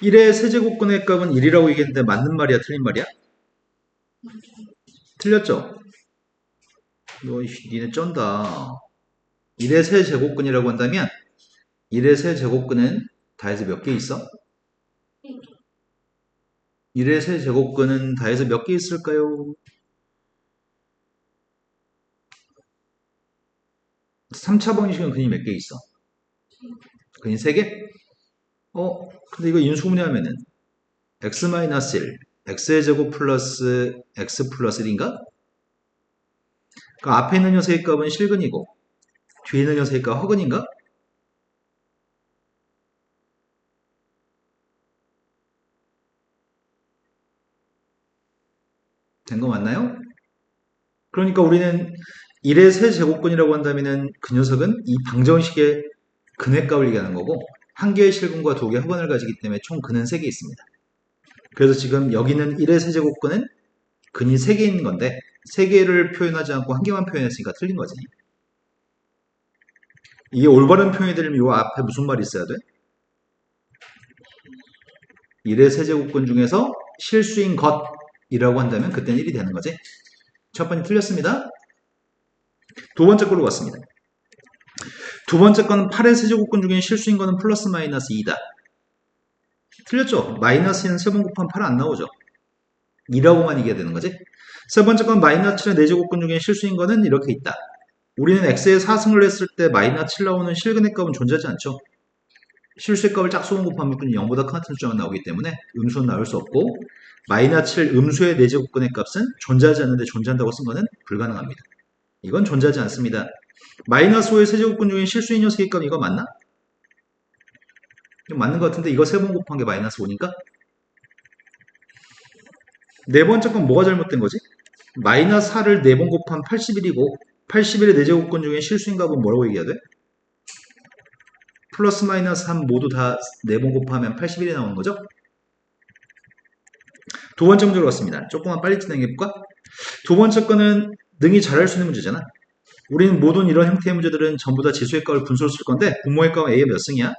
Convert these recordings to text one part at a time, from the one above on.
1의 세제곱근의 값은 1이라고 얘기했는데 맞는 말이야, 틀린 말이야? 틀렸죠? 니네 쩐다. 1의 세제곱근이라고 한다면 1의 세제곱근은 다해서 몇 개 있어? 1의 세제곱근은 다해서 몇 개 있을까요? 3차 방식은 근이 몇 개 있어? 근이 3개? 근데 이거 인수분해하면은 x-1, x의 제곱 플러스 x 플러스 1인가? 그 앞에 있는 녀석의 값은 실근이고 뒤에 있는 녀석의 값 허근인가? 된 거 맞나요? 그러니까 우리는 1의 세제곱근이라고 한다면은 그 녀석은 이 방정식의 근의 값을 얘기하는 거고 한 개의 실근과 두 개의 허근을 가지기 때문에 총 근은 3개 있습니다. 그래서 지금 여기는 1의 세제곱근은 근이 3개 있는 건데 3개를 표현하지 않고 한 개만 표현했으니까 틀린 거지. 이게 올바른 표현이 되려면 이 앞에 무슨 말이 있어야 돼? 1의 세제곱근 중에서 실수인 것이라고 한다면 그때는 1이 되는 거지. 첫 번째 틀렸습니다. 두 번째 걸로 갔습니다. 두 번째 거는 8의 세제곱근 중에 실수인 거는 플러스 마이너스 2다. 틀렸죠? 마이너스 2는 3번 곱하면 8 안 나오죠? 2라고만 얘기해야 되는 거지. 세 번째 건 마이너스 7의 4제곱근 중에 실수인 거는 이렇게 있다. 우리는 x에 4승을 했을 때 마이너스 7 나오는 실근의 값은 존재하지 않죠. 실수의 값을 짝수만 곱하면 0보다 큰 같은 숫자가 나오기 때문에 음수는 나올 수 없고 마이너스 7 음수의 4제곱근의 값은 존재하지 않는데 존재한다고 쓴 거는 불가능합니다. 이건 존재하지 않습니다. 마이너스 5의 세제곱근 중에 실수인 녀석의 값 이거 맞나? 이거 맞는 것 같은데 이거 3번 곱한 게 마이너스 5니까? 네 번째 건 뭐가 잘못된 거지? 마이너스 4를 4번 곱하면 81이고 81의 4제곱근 중에 실수인 값은 뭐라고 얘기해야 돼? 플러스 마이너스 3 모두 다 4번 곱하면 81이 나오는 거죠? 두 번째 문제로 갔습니다. 조금만 빨리 진행해볼까? 두 번째 거는 능히 잘할 수 있는 문제잖아. 우리는 모든 이런 형태의 문제들은 전부 다 지수의 값을 분수로 쓸 건데 분모의 값은 A의 몇 승이야?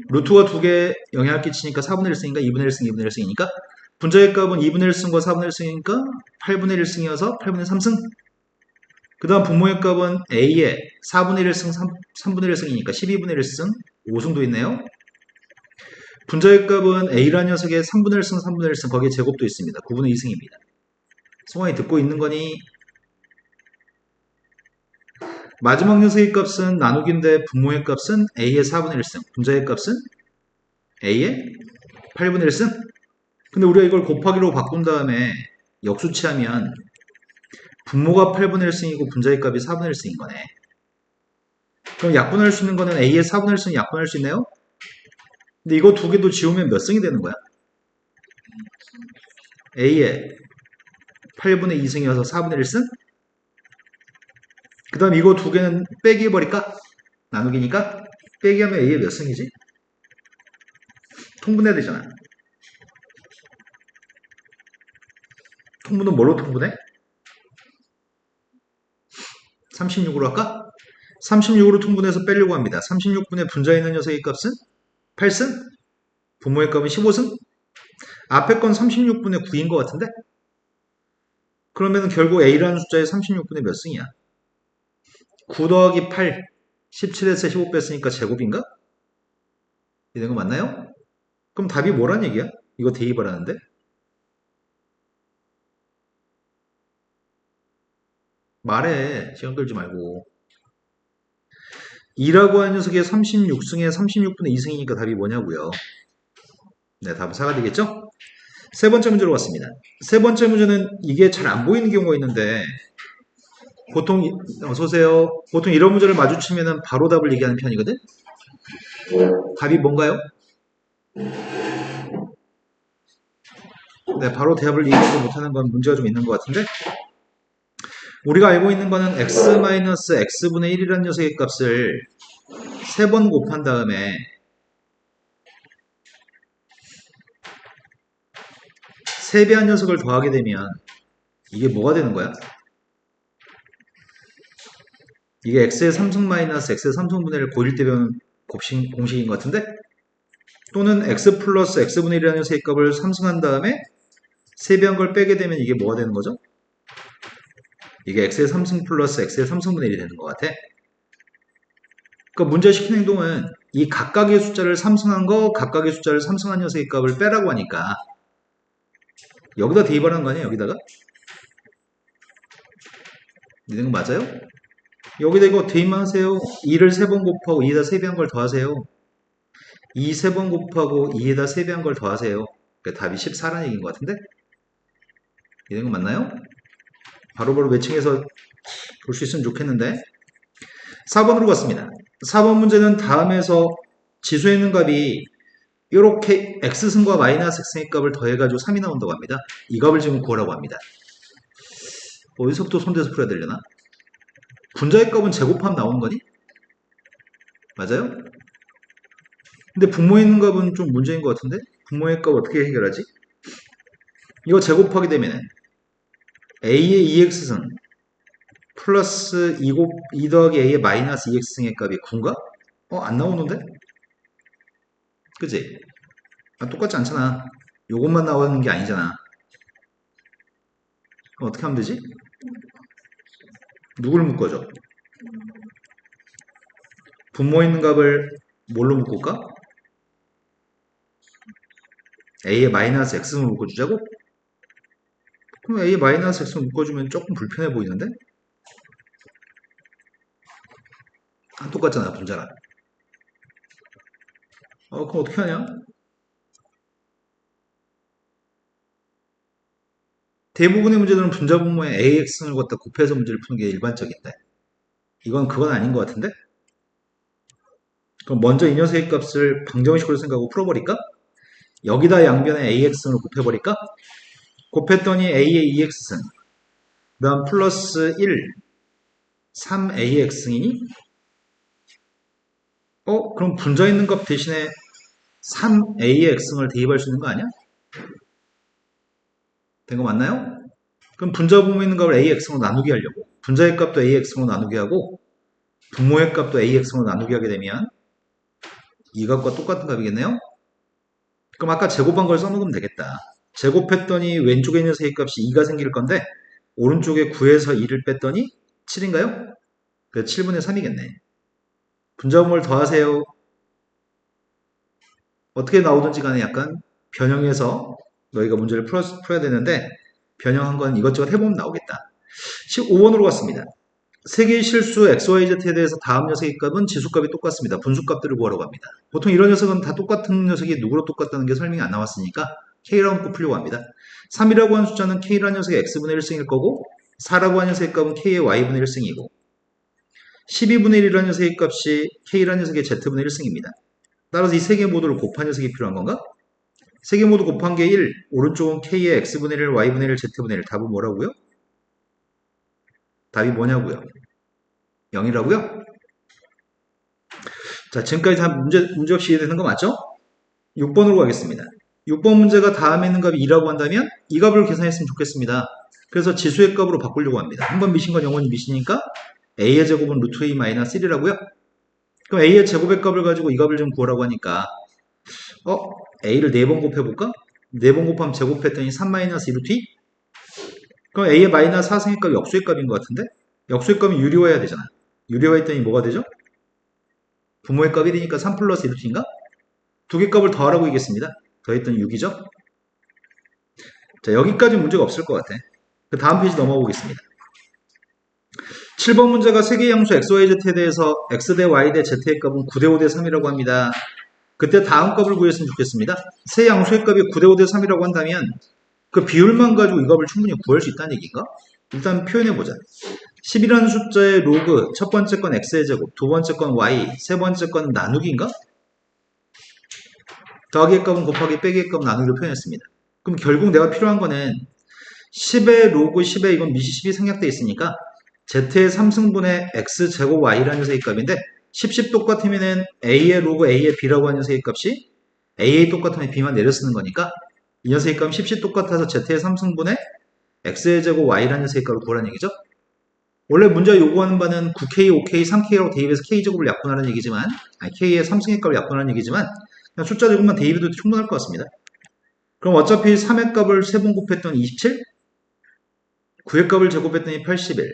루트가 두 개 영향을 끼치니까 4분의 1승인가 2분의 1승, 2분의 1승이니까 분자의 값은 2분의 1승과 4분의 1승이니까 8분의 1승이어서 8분의 3승. 그 다음 분모의 값은 A의 4분의 1승, 3분의 1승이니까 12분의 1승, 5승도 있네요. 분자의 값은 A라는 녀석의 3분의 1승, 3분의 1승, 거기에 제곱도 있습니다. 9분의 2승입니다. 성환이 듣고 있는 거니? 마지막 녀석의 값은 나누기인데 분모의 값은 A의 4분의 1승, 분자의 값은 A의 8분의 1승. 근데 우리가 이걸 곱하기로 바꾼 다음에 역수치하면 분모가 8분의 1승이고 분자의 값이 4분의 1승인 거네. 그럼 약분할 수 있는 거는 A의 4분의 1승 약분할 수 있네요? 근데 이거 두 개도 지우면 몇 승이 되는 거야? A의 8분의 2승이어서 4분의 1승? 그 다음 이거 두 개는 빼기 해버릴까? 나누기니까? 빼기 하면 A의 몇 승이지? 통분해야 되잖아. 통분은 뭘로 통분해? 36으로 할까? 36으로 통분해서 빼려고 합니다. 36분의 분자에 있는 녀석의 값은 8승? 분모의 값은 15승? 앞에 건 36분의 9인 것 같은데? 그러면 결국 A라는 숫자의 36분의 몇 승이야? 9 더하기 8, 17에서 15 뺐으니까 제곱인가? 이런 거 맞나요? 그럼 답이 뭐란 얘기야? 이거 대입하라는데? 말해. 시간 끌지 말고. 2라고 하는 녀석의 36승에 36분의 2승이니까 답이 뭐냐고요. 네, 답은 4가 되겠죠? 세 번째 문제로 왔습니다. 세 번째 문제는 이게 잘 안 보이는 경우가 있는데 보통 어서 오세요. 보통 이런 문제를 마주치면 바로 답을 얘기하는 편이거든. 답이 뭔가요? 네, 바로 답을 얘기하지 못하는 건 문제가 좀 있는 것 같은데 우리가 알고 있는 거는 x-x분의 1이라는 녀석의 값을 3번 곱한 다음에 세배한 녀석을 더하게 되면 이게 뭐가 되는 거야? 이게 x의 3승 마이너스 x의 3승분의 1을 고1 때 배운 공식인 것 같은데 또는 x 플러스 x분의 1이라는 녀석의 값을 3승한 다음에 3배한 걸 빼게 되면 이게 뭐가 되는 거죠? 이게 x의 3승 플러스 x의 3승분의 1이 되는 것 같아. 그러니까 문제 시킨 행동은 이 각각의 숫자를 3승한 거, 각각의 숫자를 3승한 녀석의 값을 빼라고 하니까 여기다 대입하라는 거 아니에요? 여기다가? 이런 거 맞아요? 여기다 이거 대입만 하세요. 2를 3번 곱하고 2에다 3배한 걸 더하세요. 2 3번 곱하고 2에다 3배한 걸 더하세요. 그러니까 답이 14라는 얘기인 것 같은데? 이런 거 맞나요? 바로바로 매칭해서 볼 수 있으면 좋겠는데. 4번으로 갔습니다. 4번 문제는 다음에서 지수에 있는 값이 이렇게 x승과 마이너스 x의 값을 더해가지고 3이 나온다고 합니다. 이 값을 지금 구하라고 합니다. 어디서부터 손대서 풀어야 되려나? 분자의 값은 제곱하면 나오는 거니? 맞아요? 근데 분모에 있는 값은 좀 문제인 것 같은데? 분모의 값 어떻게 해결하지? 이거 제곱하게 되면 a의 2x승 플러스 2 더하기 a의 마이너스 2x승의 값이 9인가? 안 나오는데? 그치? 똑같지 않잖아. 요것만 나오는 게 아니잖아. 그럼 어떻게 하면 되지? 누구를 묶어줘? 분모에 있는 값을 뭘로 묶을까? a의 마이너스 x승을 묶어주자고? 그럼 a의 마이너스 x를 묶어주면 조금 불편해 보이는데? 안 똑같잖아, 분자랑. 그럼 어떻게 하냐? 대부분의 문제들은 분자 분모에 ax승을 갖다 곱해서 문제를 푸는 게 일반적인데 그건 아닌 것 같은데? 그럼 먼저 이 녀석의 값을 방정식으로 생각하고 풀어버릴까? 여기다 양변에 ax승을 곱해버릴까? 곱했더니 a의 2x승 그 다음 플러스 1 3ax승이니? 그럼 분자에 있는 값 대신에 3a의 x승을 대입할 수 있는 거 아니야? 된 거 맞나요? 그럼 분자 분모에 있는 값을 ax으로 나누게 하려고 분자의 값도 ax으로 나누게 하고 분모의 값도 ax으로 나누게 하게 되면 이 값과 똑같은 값이겠네요? 그럼 아까 제곱한 걸 써놓으면 되겠다. 제곱했더니 왼쪽에 있는 세 값이 2가 생길 건데 오른쪽에 9에서 2를 뺐더니 7인가요? 그래서 7분의 3이겠네. 분자 분모를 더하세요. 어떻게 나오든지 간에 약간 변형해서 너희가 문제를 풀어야 되는데 변형한 건 이것저것 해보면 나오겠다. 15번으로 갔습니다. 세 개의 실수 XYZ에 대해서 다음 녀석의 값은 지수값이 똑같습니다. 분수값들을 구하라고 합니다. 보통 이런 녀석은 다 똑같은 녀석이 누구로 똑같다는 게 설명이 안 나왔으니까 K라고 묶고 풀려고 합니다. 3이라고 하는 숫자는 K라는 녀석의 X분의 1승일 거고 4라고 하는 녀석의 값은 K의 Y분의 1승이고 12분의 1이라는 녀석의 값이 K라는 녀석의 Z분의 1승입니다. 따라서 이 세 개 모두를 곱한 녀석이 필요한 건가? 세 개 모두 곱한 게 1, 오른쪽은 K의 X분의 1, Y분의 1, Z분의 1. 답은 뭐라고요? 답이 뭐냐고요? 0이라고요? 자, 지금까지 다 문제 없이 이해되는 거 맞죠? 6번으로 가겠습니다. 6번 문제가 다음에 있는 값이 2라고 한다면 이 값을 계산했으면 좋겠습니다. 그래서 지수의 값으로 바꾸려고 합니다. 한 번 미신 건 영원히 미시니까 a의 제곱은 루트 a 마이너스 1이라고요? 그럼 a의 제곱의 값을 가지고 이 값을 좀 구하라고 하니까 a를 4번 곱해볼까? 4번 곱하면 제곱했더니 3 마이너스 2루트 2? 그럼 a의 마이너스 4승의 값이 역수의 값인 것 같은데? 역수의 값이 유리화해야 되잖아. 유리화했더니 뭐가 되죠? 분모의 값 1이니까 3 플러스 2루트 2인가? 두 개 값을 더하라고 얘기했습니다. 더했더니 6이죠? 자, 여기까지 문제가 없을 것 같아. 그 다음 페이지 넘어가 보겠습니다. 7번 문제가 세개의 양수 XYZ에 대해서 X 대 Y 대 Z의 값은 9대 5 대 3이라고 합니다. 그때 다음 값을 구했으면 좋겠습니다. 세 양수의 값이 9대 5 대 3이라고 한다면 그 비율만 가지고 이 값을 충분히 구할 수 있다는 얘기인가? 일단 표현해보자. 10이라는 숫자의 로그, 첫 번째 건 x의 제곱, 두 번째 건 y, 세 번째 건 나누기인가? 더하기의 값은 곱하기 빼기의 값 나누기로 표현했습니다. 그럼 결국 내가 필요한 거는 10의 로그 10에 이건 미시 10이 생략되어 있으니까 z의 3승분의 x제곱 y라는 녀석의 값인데 10 똑같으면 a의 로그 a의 b라고 하는 녀석의 값이 a의 똑같으면 b만 내려 쓰는 거니까 이 녀석의 값은 10 똑같아서 z의 3승분의 x의 제곱 y라는 녀석의 값을 구하라는 얘기죠. 원래 문제가 요구하는 바는 9K, 5K, 3K라고 대입해서 K제곱을 약분하라는 얘기지만 k의 3승의 값을 약분하는 얘기지만 그냥 숫자 제곱만 대입해도 충분할 것 같습니다. 그럼 어차피 3의 값을 3번 곱했더니 27? 9의 값을 제곱했더니 81.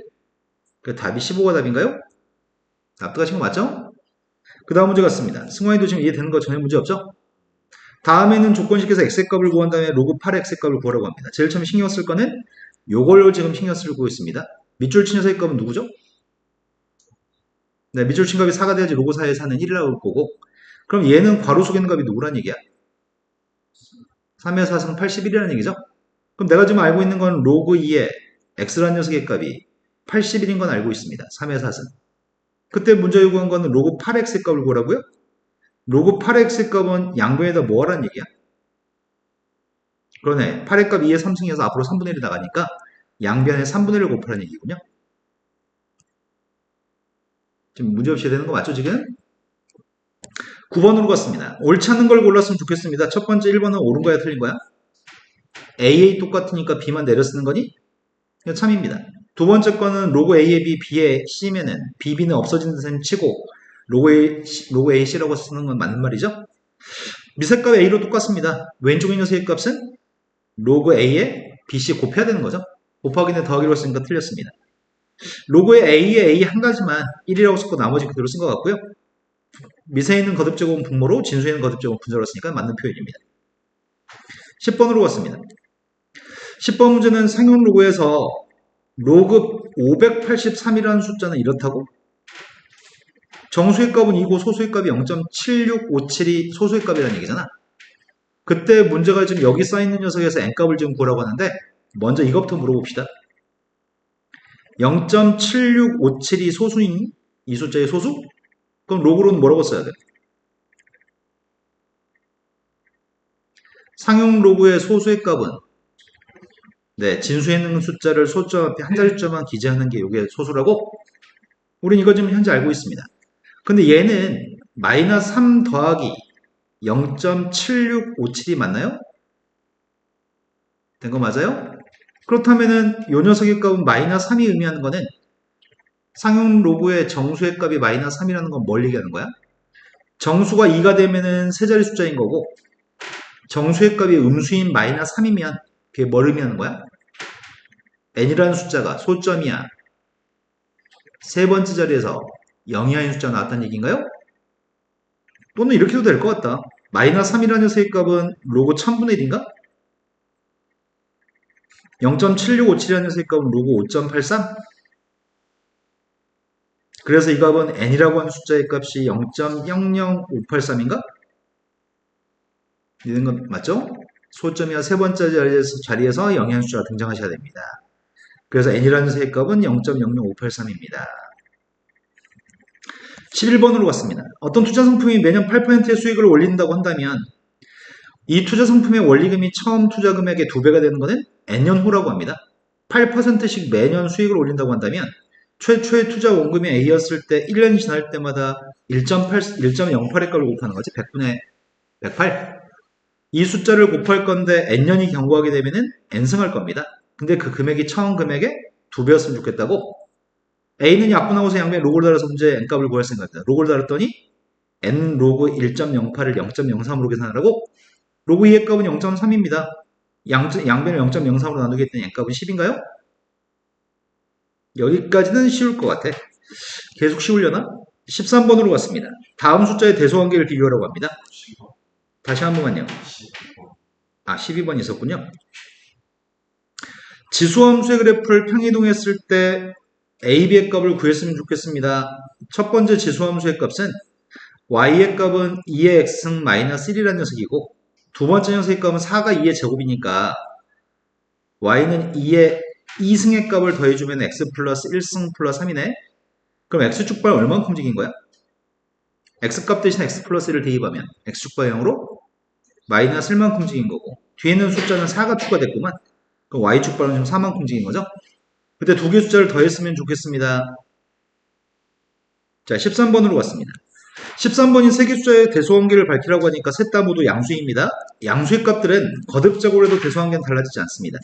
그 답이 15가 답인가요? 납득하신 거 맞죠? 그 다음 문제 같습니다. 승환이도 지금 이해되는 거 전혀 문제 없죠? 다음에는 조건식에서 x의 값을 구한 다음에 로그 8의 x의 값을 구하라고 합니다. 제일 처음 신경 쓸 거는 요걸로 지금 신경 쓰고 있습니다. 밑줄 친 녀석의 값은 누구죠? 네, 밑줄 친 값이 4가 돼야지 로그 4의 4는 1이라고 할 거고, 그럼 얘는 괄호 속에 있는 값이 누구란 얘기야? 3의 4승 81이라는 얘기죠? 그럼 내가 지금 알고 있는 건 로그 2의 x라는 녀석의 값이 81인 건 알고 있습니다. 3의 4승. 그때 문제 요구한 거는 로그 8x의 값을 구하라고요? 로그 8x의 값은 양변에다 뭐 하라는 얘기야? 그러네. 8의 값 2의 3승이어서 앞으로 3분의 1이 나가니까 양변에 3분의 1을 곱하라는 얘기군요. 지금 문제없이 되는 거 맞죠, 지금? 9번으로 갔습니다. 옳지 않은 걸 골랐으면 좋겠습니다. 첫 번째 1번은 옳은 거야, 틀린 거야? AA 똑같으니까 B만 내려 쓰는 거니? 이거 참입니다. 두 번째 거는 로그 A의 B, B의 C면은 B, B는 없어진 셈 치고 로그 A, C라고 쓰는 건 맞는 말이죠? 미세값 A로 똑같습니다. 왼쪽에 있는 녀석의 값은 로그 A에 BC 곱해야 되는 거죠. 곱하기는 더하기로 했으니까 틀렸습니다. 로그의 A에 A 한 가지만 1이라고 쓰고 나머지 그대로 쓴 것 같고요. 미세에 있는 거듭제곱은 분모로 진수에 있는 거듭제곱은 분자로 쓰니까 맞는 표현입니다. 10번으로 갔습니다. 10번 문제는 상용 로그에서 로그 583이라는 숫자는 이렇다고? 정수의 값은 2고 소수의 값이 0.7657이 소수의 값이라는 얘기잖아. 그때 문제가 지금 여기 써있는 녀석에서 n값을 지금 구하라고 하는데 먼저 이것부터 물어봅시다. 0.7657이 소수인 이 숫자의 소수? 그럼 로그로는 뭐라고 써야 돼? 상용 로그의 소수의 값은 네, 진수에 있는 숫자를 소점 앞에 한 자리 숫자만 기재하는 게 이게 소수라고? 우린 이거 지금 현재 알고 있습니다. 근데 얘는 마이너스 3 더하기 0.7657이 맞나요? 된 거 맞아요? 그렇다면은 요 녀석의 값은 마이너스 3이 의미하는 거는 상용 로그의 정수의 값이 마이너스 3이라는 건 뭘 얘기하는 거야? 정수가 2가 되면은 세 자리 숫자인 거고 정수의 값이 음수인 마이너스 3이면 그게 뭘 의미하는 거야? n이라는 숫자가 소점이야. 세 번째 자리에서 0이 아닌 숫자가 나왔다는 얘기인가요? 또는 이렇게도 될 것 같다. 마이너스 3이라는 녀석의 값은 로그 1000분의 1인가? 0.7657이라는 녀석의 값은 로그 5.83? 그래서 이 값은 n이라고 하는 숫자의 값이 0.00583인가? 이런 건 맞죠? 소점이야 세 번째 자리에서 0이 아닌 숫자가 등장하셔야 됩니다. 그래서 n이라는 녀석의 값은 0.00583입니다. 11번으로 갔습니다. 어떤 투자 상품이 매년 8%의 수익을 올린다고 한다면 이 투자 상품의 원리금이 처음 투자 금액의 2배가 되는 것은 n년 후라고 합니다. 8%씩 매년 수익을 올린다고 한다면 최초의 투자 원금이 A였을 때 1년이 지날 때마다 1.08의 값을 곱하는 거지. 100분의 108. 이 숫자를 곱할 건데 n년이 경과하게 되면은 n승할 겁니다. 근데 그 금액이 처음 금액의 2배였으면 좋겠다고? A는 약분 나오서 양변에 로그를 달아서 문제 n값을 구할 생각입니다. 로그를 달았더니 n 로그 1.08을 0.03으로 계산하라고? 로그 2의 값은 0.3입니다. 양변을 0.03으로 나누게 했더니 n값은 10인가요? 여기까지는 쉬울 것 같아. 계속 쉬우려나? 13번으로 갔습니다. 다음 숫자의 대소관계를 비교하라고 합니다. 다시 한 번만요. 12번 있었군요. 지수함수의 그래프를 평이동했을 때 A, B의 값을 구했으면 좋겠습니다. 첫 번째 지수함수의 값은 Y의 값은 2의 X승 마이너스 1이라는 녀석이고 두 번째 녀석의 값은 4가 2의 제곱이니까 Y는 2의 2승의 값을 더해주면 X 플러스 1승 플러스 3이네. 그럼 X축발 얼만큼 움직인 거야? X값 대신 X 플러스 1을 대입하면 X축발 0으로 마이너스 1만큼 움직인 거고 뒤에 있는 숫자는 4가 추가됐구만. 그럼 Y축발은 지금 4만큼 움직인 거죠? 그때 두 개 숫자를 더했으면 좋겠습니다. 자, 13번으로 갔습니다. 13번인 세 개 숫자의 대소관계를 밝히라고 하니까 셋 다 모두 양수입니다. 양수의 값들은 거듭적으로 해도 대소관계는 달라지지 않습니다.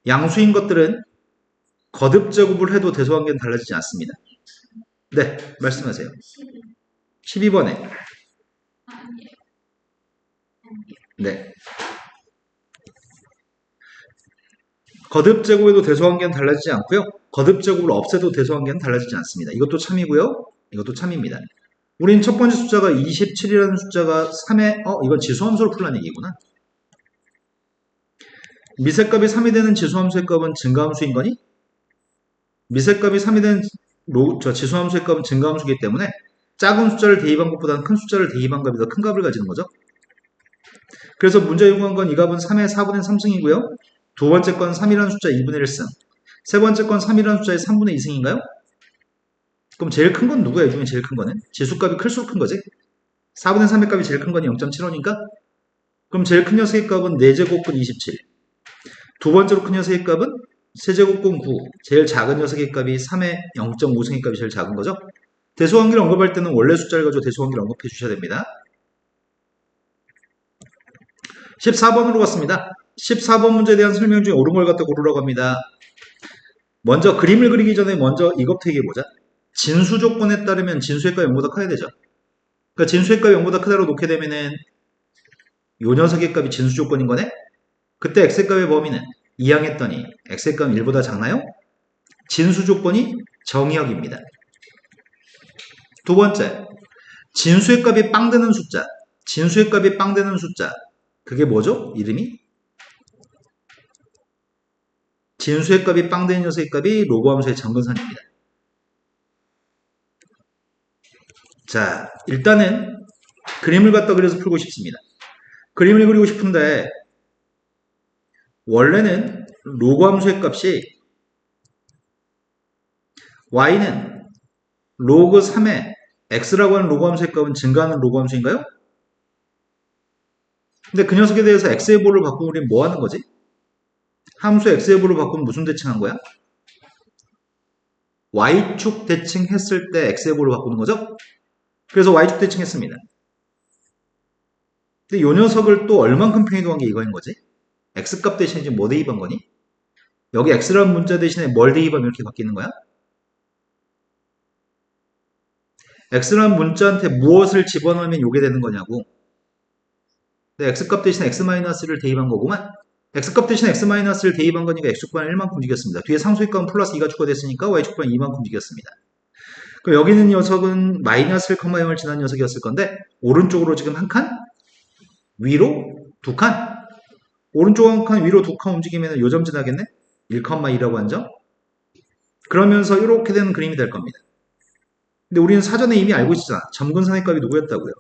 양수인 것들은 거듭제곱을 해도 대소관계는 달라지지 않습니다. 네, 말씀하세요. 12번에 네. 거듭 제곱에도 대소관계는 달라지지 않고요. 거듭 제곱을 없애도 대소관계는 달라지지 않습니다. 이것도 참이고요. 이것도 참입니다. 우린 첫 번째 숫자가 27이라는 숫자가 3의 이건 지수함수로 풀란 얘기구나. 미세값이 3이 되는 지수함수의 값은 증가함수인 거니? 미세값이 3이 되는 지수함수의 값은 증가함수이기 때문에 작은 숫자를 대입한 것보다는 큰 숫자를 대입한 값이 더 큰 값을 가지는 거죠. 그래서 문제 요구한 건 이 값은 3의 4분의 3승이고요. 두 번째 건 3이라는 숫자 2분의 1승. 세 번째 건 3이라는 숫자의 3분의 2승인가요? 그럼 제일 큰 건 누구야? 이 중에 제일 큰 거는? 지수값이 클수록 큰 거지? 4분의 3의 값이 제일 큰 거니 0.75니까? 그럼 제일 큰 녀석의 값은 4제곱근 27. 두 번째로 큰 녀석의 값은 세제곱근 9. 제일 작은 녀석의 값이 3의 0.5승의 값이 제일 작은 거죠? 대소관계를 언급할 때는 원래 숫자를 가지고 대소관계를 언급해 주셔야 됩니다. 14번으로 갔습니다. 14번 문제에 대한 설명 중에 옳은 걸 갖다 고르라고 합니다. 먼저 그림을 그리기 전에 먼저 이것부터 얘기해보자. 진수 조건에 따르면 진수의 값이 0보다 커야 되죠. 그러니까 진수의 값이 0보다 크다고 놓게 되면은 요 녀석의 값이 진수 조건인 거네? 그때 x의 값의 범위는 이항했더니 x의 값은 1보다 작나요? 진수 조건이 정의역입니다. 두 번째, 진수의 값이 빵 되는 숫자. 진수의 값이 빵 되는 숫자. 그게 뭐죠? 이름이? 진수의 값이 빵 되는 녀석의 값이 로그함수의 정근선입니다. 자, 일단은 그림을 갖다 그려서 풀고 싶습니다. 그림을 그리고 싶은데 원래는 로그함수의 값이 y는 로그 3의 x라고 하는 로그함수의 값은 증가하는 로그함수인가요? 근데 그 녀석에 대해서 x의 보를 바꾸면 우리는 뭐 하는 거지? 함수 x의 보를 바꾸면 무슨 대칭한 거야? y축 대칭했을 때 x의 보를 바꾸는 거죠? 그래서 y축 대칭했습니다. 근데 이 녀석을 또 얼만큼 평이동한 게 이거인 거지? x값 대신에 지금 뭐 대입한 거니? 여기 x라는 문자 대신에 뭘 대입하면 이렇게 바뀌는 거야? x라는 문자한테 무엇을 집어넣으면 이게 되는 거냐고. 근데 x값 대신에 x-를 대입한 거구만. x값 대신에 x-를 대입한 거니까 x축분은 1만큼 움직였습니다. 뒤에 상수의 값은 플러스 2가 추가됐으니까 y축분은 2만큼 움직였습니다. 그럼 여기 있는 녀석은 마이너스 1,0을 지난 녀석이었을 건데 오른쪽으로 지금 한 칸, 위로 두 칸. 오른쪽 한 칸, 위로 두 칸 움직이면 요점 지나겠네? 1,2라고 한 점. 그러면서 이렇게 되는 그림이 될 겁니다. 근데 우리는 사전에 이미 알고 있잖아. 점근선의 값이 누구였다고요?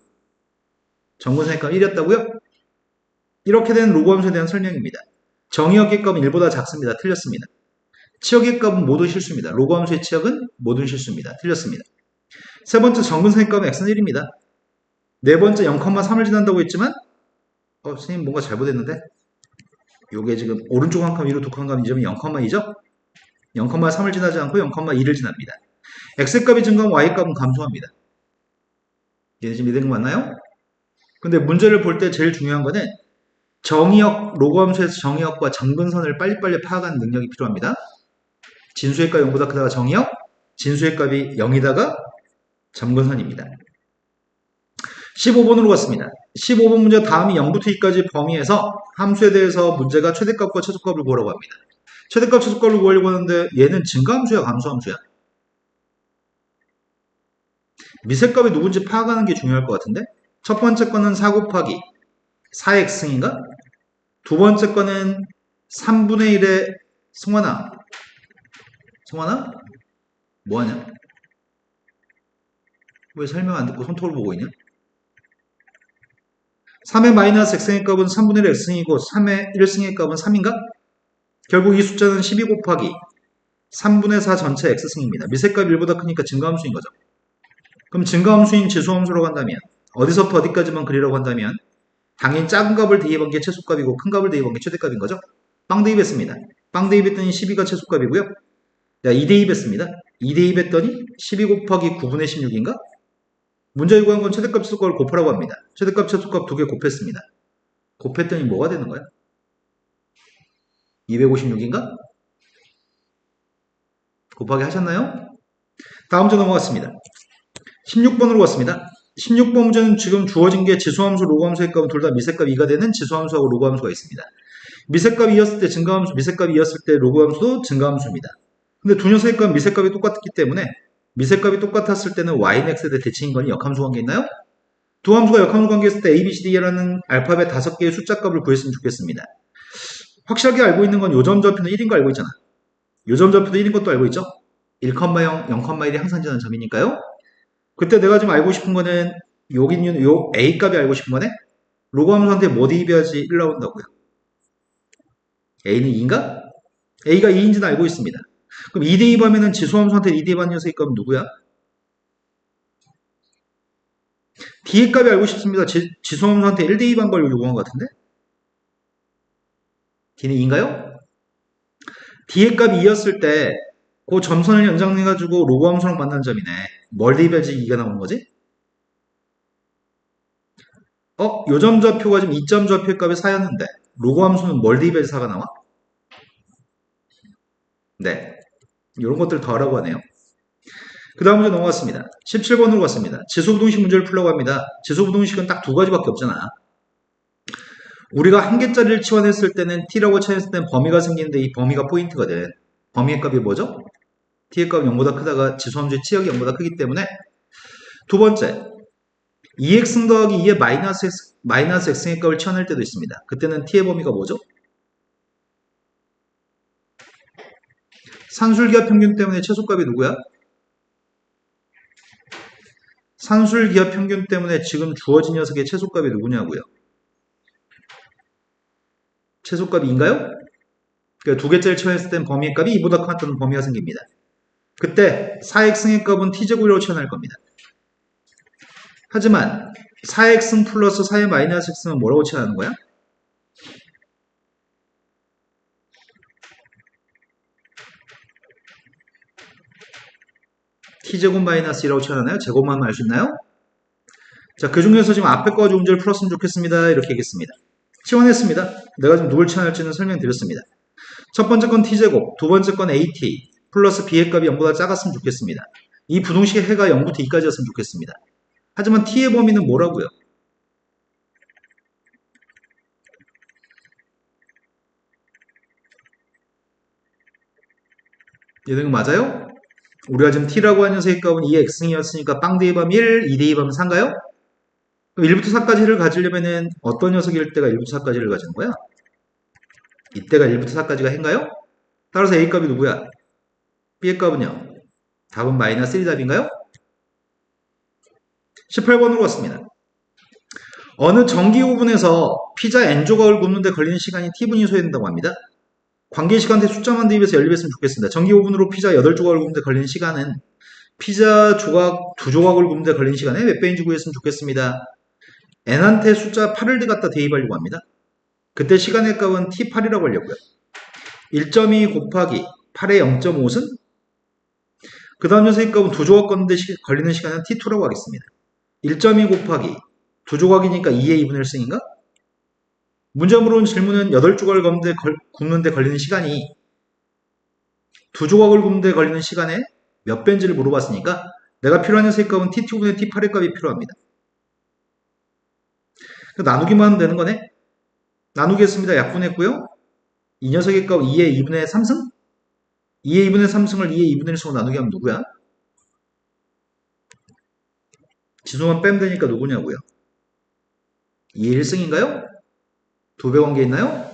점근선의 값 1이었다고요? 이렇게 되는 로그함수에 대한 설명입니다. 정의역의 값은 1보다 작습니다. 틀렸습니다. 치역의 값은 모두 실수입니다. 로그함수의 치역은 모두 실수입니다. 틀렸습니다. 세 번째 정근선의 값은 x는 1입니다. 네 번째 0,3을 지난다고 했지만 선생님 뭔가 잘못했는데 요게 지금 오른쪽 한 칸 위로 두 칸 가면 이 점이 0,2죠? 0,3을 지나지 않고 0,2를 지납니다. x값이 증가하면 y값은 감소합니다. 이게 지금 이해된 거 맞나요? 근데 문제를 볼 때 제일 중요한 거는 정의역, 로그함수에서 정의역과 정근선을 빨리빨리 파악하는 능력이 필요합니다. 진수의 값이 0보다 크다가 정의역, 진수의 값이 0이다가 점근선입니다. 15번으로 갔습니다. 15번 문제 다음이 0부터 2까지 범위에서 함수에 대해서 문제가 최대값과 최소값을 구하라고 합니다. 최대값, 최소값을 구하려고 하는데 얘는 증가함수야, 감소함수야? 미세값이 누군지 파악하는 게 중요할 것 같은데 첫 번째 거는 4 곱하기 4x승인가? 두 번째 거는 3분의 1의 성환아 뭐하냐? 왜 설명 안 듣고 손톱을 보고 있냐? 3의 마이너스 x승의 값은 3분의 1의 x승이고 3의 1승의 값은 3인가? 결국 이 숫자는 12 곱하기 3분의 4 전체 x승입니다. 미세값이 1보다 크니까 증가함수인 거죠. 그럼 증가함수인 지수함수로 간다면 어디서부터 어디까지만 그리라고 한다면 당연히 작은 값을 대입한 게 최소값이고 큰 값을 대입한 게 최대값인 거죠. 빵 대입했습니다. 빵 대입했더니 12가 최소값이고요. 자, 2 대입했습니다. 2 대입했더니 12 곱하기 9분의 16인가? 문제 요구한 건 최대값 최소값을 곱하라고 합니다. 최대값 최소값 두 개 곱했습니다. 곱했더니 뭐가 되는 거야? 256인가? 곱하기 하셨나요? 다음 주 넘어갔습니다. 16번으로 갔습니다. 16번 문제는 지금 주어진 게 지수함수, 로그함수의 값은 둘 다 미세값 2가 되는 지수함수하고 로그함수가 있습니다. 미세값 2였을 때 증가함수, 미세값 2였을 때 로그함수도 증가함수입니다. 근데 두 녀석의 값은 미세값이 똑같기 때문에 미세값이 똑같았을 때는 y는 x에 대해 대칭인 거니 역함수 관계 있나요? 두 함수가 역함수 관계였을 때 a, b, c, d라는 알파벳 5개의 숫자 값을 구했으면 좋겠습니다. 확실하게 알고 있는 건 요점좌표는 1인 거 알고 있잖아. 요점좌표도 1인 것도 알고 있죠? 1,0, 0,1이 항상지는 점이니까요. 그때 내가 지금 알고 싶은 거는 요 a 값이 알고 싶은 거네? 로그함수한테 뭐 대입해야지 1 나온다고요? a는 2인가? a가 2인지는 알고 있습니다. 그럼 2 대입하면은 지수함수한테 2 대입한 녀석의 값은 누구야? d의 값이 알고 싶습니다. 지수함수한테 1 대입한 걸 요구한 것 같은데? d는 2인가요? d의 값이 2였을 때 그 점선을 연장해가지고 로그함수랑 만난 점이네. 뭘 대입해야지 2가 나오는 거지? 요점 좌표가 지금 2점 좌표의 값이 4였는데 로그함수는 뭘 대입해야지 4가 나와? 네. 이런 것들 더 하라고 하네요. 그 다음 문제 넘어갔습니다. 17번으로 갔습니다. 지수부등식 문제를 풀려고 합니다. 지수부등식은 딱 두 가지밖에 없잖아. 우리가 한 개짜리를 치환했을 때는 t라고 치환했을 때는 범위가 생기는데 이 범위가 포인트거든. 범위의 값이 뭐죠? t의 값이 0보다 크다가 지수함수의 치역이 0보다 크기 때문에 두 번째 2x 더하기 2의 마이너스 x의 값을 치환할 때도 있습니다. 그때는 t의 범위가 뭐죠? 산술기하 평균 때문에 최소값이 누구야? 산술기하 평균 때문에 지금 주어진 녀석의 최소값이 누구냐고요? 최소값이 2인가요? 그러니까 두 개짜리 치환했을 땐 범위의 값이 2보다 크다는 범위가 생깁니다. 그때 4x의 값은 t제곱이라고 치환할 겁니다. 하지만 4x 플러스 4의 마이너스 x는 뭐라고 치환하는 거야? t제곱 마이너스 2라고 치환하나요? 제곱만 알 수 있나요? 자, 그 중에서 지금 앞에 거 가지고 문제를 풀었으면 좋겠습니다. 이렇게 얘기했습니다. 치환했습니다. 내가 지금 누굴 치환할지는 설명드렸습니다. 첫 번째 건 t제곱, 두 번째 건 at 플러스 b의 값이 0보다 작았으면 좋겠습니다. 이 부등식의 해가 0부터 2까지였으면 좋겠습니다. 하지만 t의 범위는 뭐라고요? 얘는 맞아요? 우리가 지금 t라고 하는 녀석의 값은 2의 x승이었으니까 빵 대입하면 1, 2 대입하면 4인가요? 그럼 1부터 4까지 해를 가지려면은 어떤 녀석일 때가 1부터 4까지 해를 가지는 거야? 이때가 1부터 4까지가 해인가요? 따라서 a 값이 누구야? b의 값은요? 답은 마이너스 1이 답인가요? 18번으로 갔습니다. 어느 전기 오븐에서 피자 n조각을 굽는데 걸리는 시간이 t분이 소요된다고 합니다. 관계시간대 숫자만 대입해서 연립했으면 좋겠습니다. 전기 오븐으로 피자 8조각을 굽는데 걸리는 시간은 피자 조각 2조각을 굽는데 걸리는 시간에 몇 배인지 구했으면 좋겠습니다. n한테 숫자 8을 갖다 대입하려고 합니다. 그때 시간의 값은 t8이라고 하려고요. 1.2 곱하기 8의 0.5는 그 다음 녀석의 값은 2조각 걷는데 걸리는 시간은 t2라고 하겠습니다. 1.2 곱하기 2조각이니까 2의 2분의 1승인가? 문제 물어본 질문은 8조각을 굽는데 걸리는 시간이 2조각을 굽는데 걸리는 시간에 몇 배인지를 물어봤으니까 내가 필요한 녀석의 값은 t2분의 t8의 값이 필요합니다. 나누기만 하면 되는 거네. 나누기 했습니다. 약분했고요. 이 녀석의 값 2의 2분의 3승? 2의 2분의 3승을 2의 2분의 1승으로 나누기 하면 누구야? 지수만 빼면 되니까 누구냐고요? 2의 1승인가요? 2배 관계 있나요?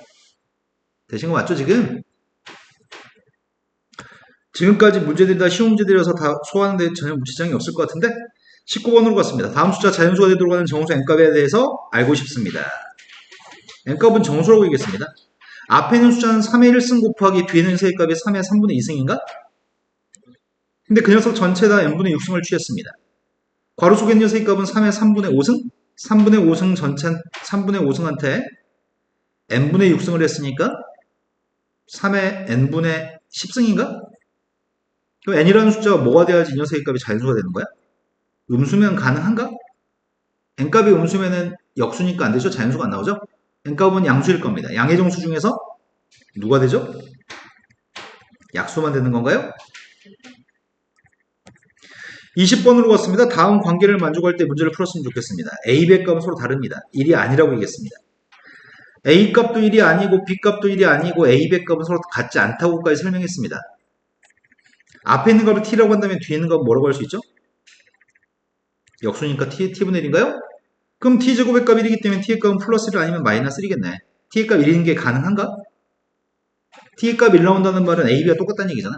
되신 거 맞죠 지금? 지금까지 문제들이 다 쉬운 문제들이라서 다 소화하는데 전혀 지장이 없을 것 같은데 19번으로 갔습니다. 다음 숫자 자연수가 되도록 하는 정수 n값에 대해서 알고 싶습니다. n값은 정수라고 얘기했습니다. 앞에 있는 숫자는 3의 1승 곱하기 뒤에 있는 세 값이 3의 3분의 2승인가? 근데 그 녀석 전체 다 n분의 6승을 취했습니다. 괄호 속에 있는 녀석의 값은 3의 3분의 5승? 3분의 5승 전체 3분의 5승한테 n분의 6승을 했으니까 3의 n분의 10승인가? 그럼 n이라는 숫자가 뭐가 돼야지 이 녀석의 값이 자연수가 되는 거야? 음수면 가능한가? n값이 음수면은 역수니까 안 되죠? 자연수가 안 나오죠? n값은 양수일 겁니다. 양의 정수 중에서 누가 되죠? 약수만 되는 건가요? 20번으로 갔습니다. 다음 관계를 만족할 때 문제를 풀었으면 좋겠습니다. A, B 값은 서로 다릅니다. 1이 아니라고 얘기했습니다. A 값도 1이 아니고 B 값도 1이 아니고 A, B 값은 서로 같지 않다고까지 설명했습니다. 앞에 있는 값을 T라고 한다면 뒤에 있는 값은 뭐라고 할 수 있죠? 역수니까 T분의 1인가요? 그럼 T제곱의 값이 1이기 때문에 T의 값은 플러스 1 아니면 마이너스 1이겠네. T의 값 1인 게 가능한가? T의 값 1 나온다는 말은 A, B가 똑같다는 얘기잖아.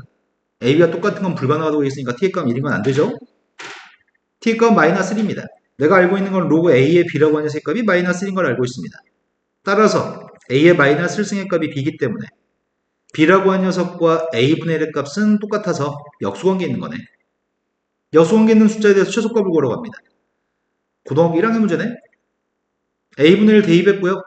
A, B가 똑같은 건 불가능하다고 했으니까 T의 값 1인 건 안 되죠? T의 값은 마이너스 1입니다. 내가 알고 있는 건 로그 A의 B라고 하는 녀석의 값이 마이너스 1인 걸 알고 있습니다. 따라서 A의 마이너스 1승의 값이 B이기 때문에 B라고 하는 녀석과 A분의 1의 값은 똑같아서 역수관계 있는 거네. 역수관계 있는 숫자에 대해서 최소값을 구하러 갑니다. 고등학교 1학년 문제네. A분의 1 대입했고요.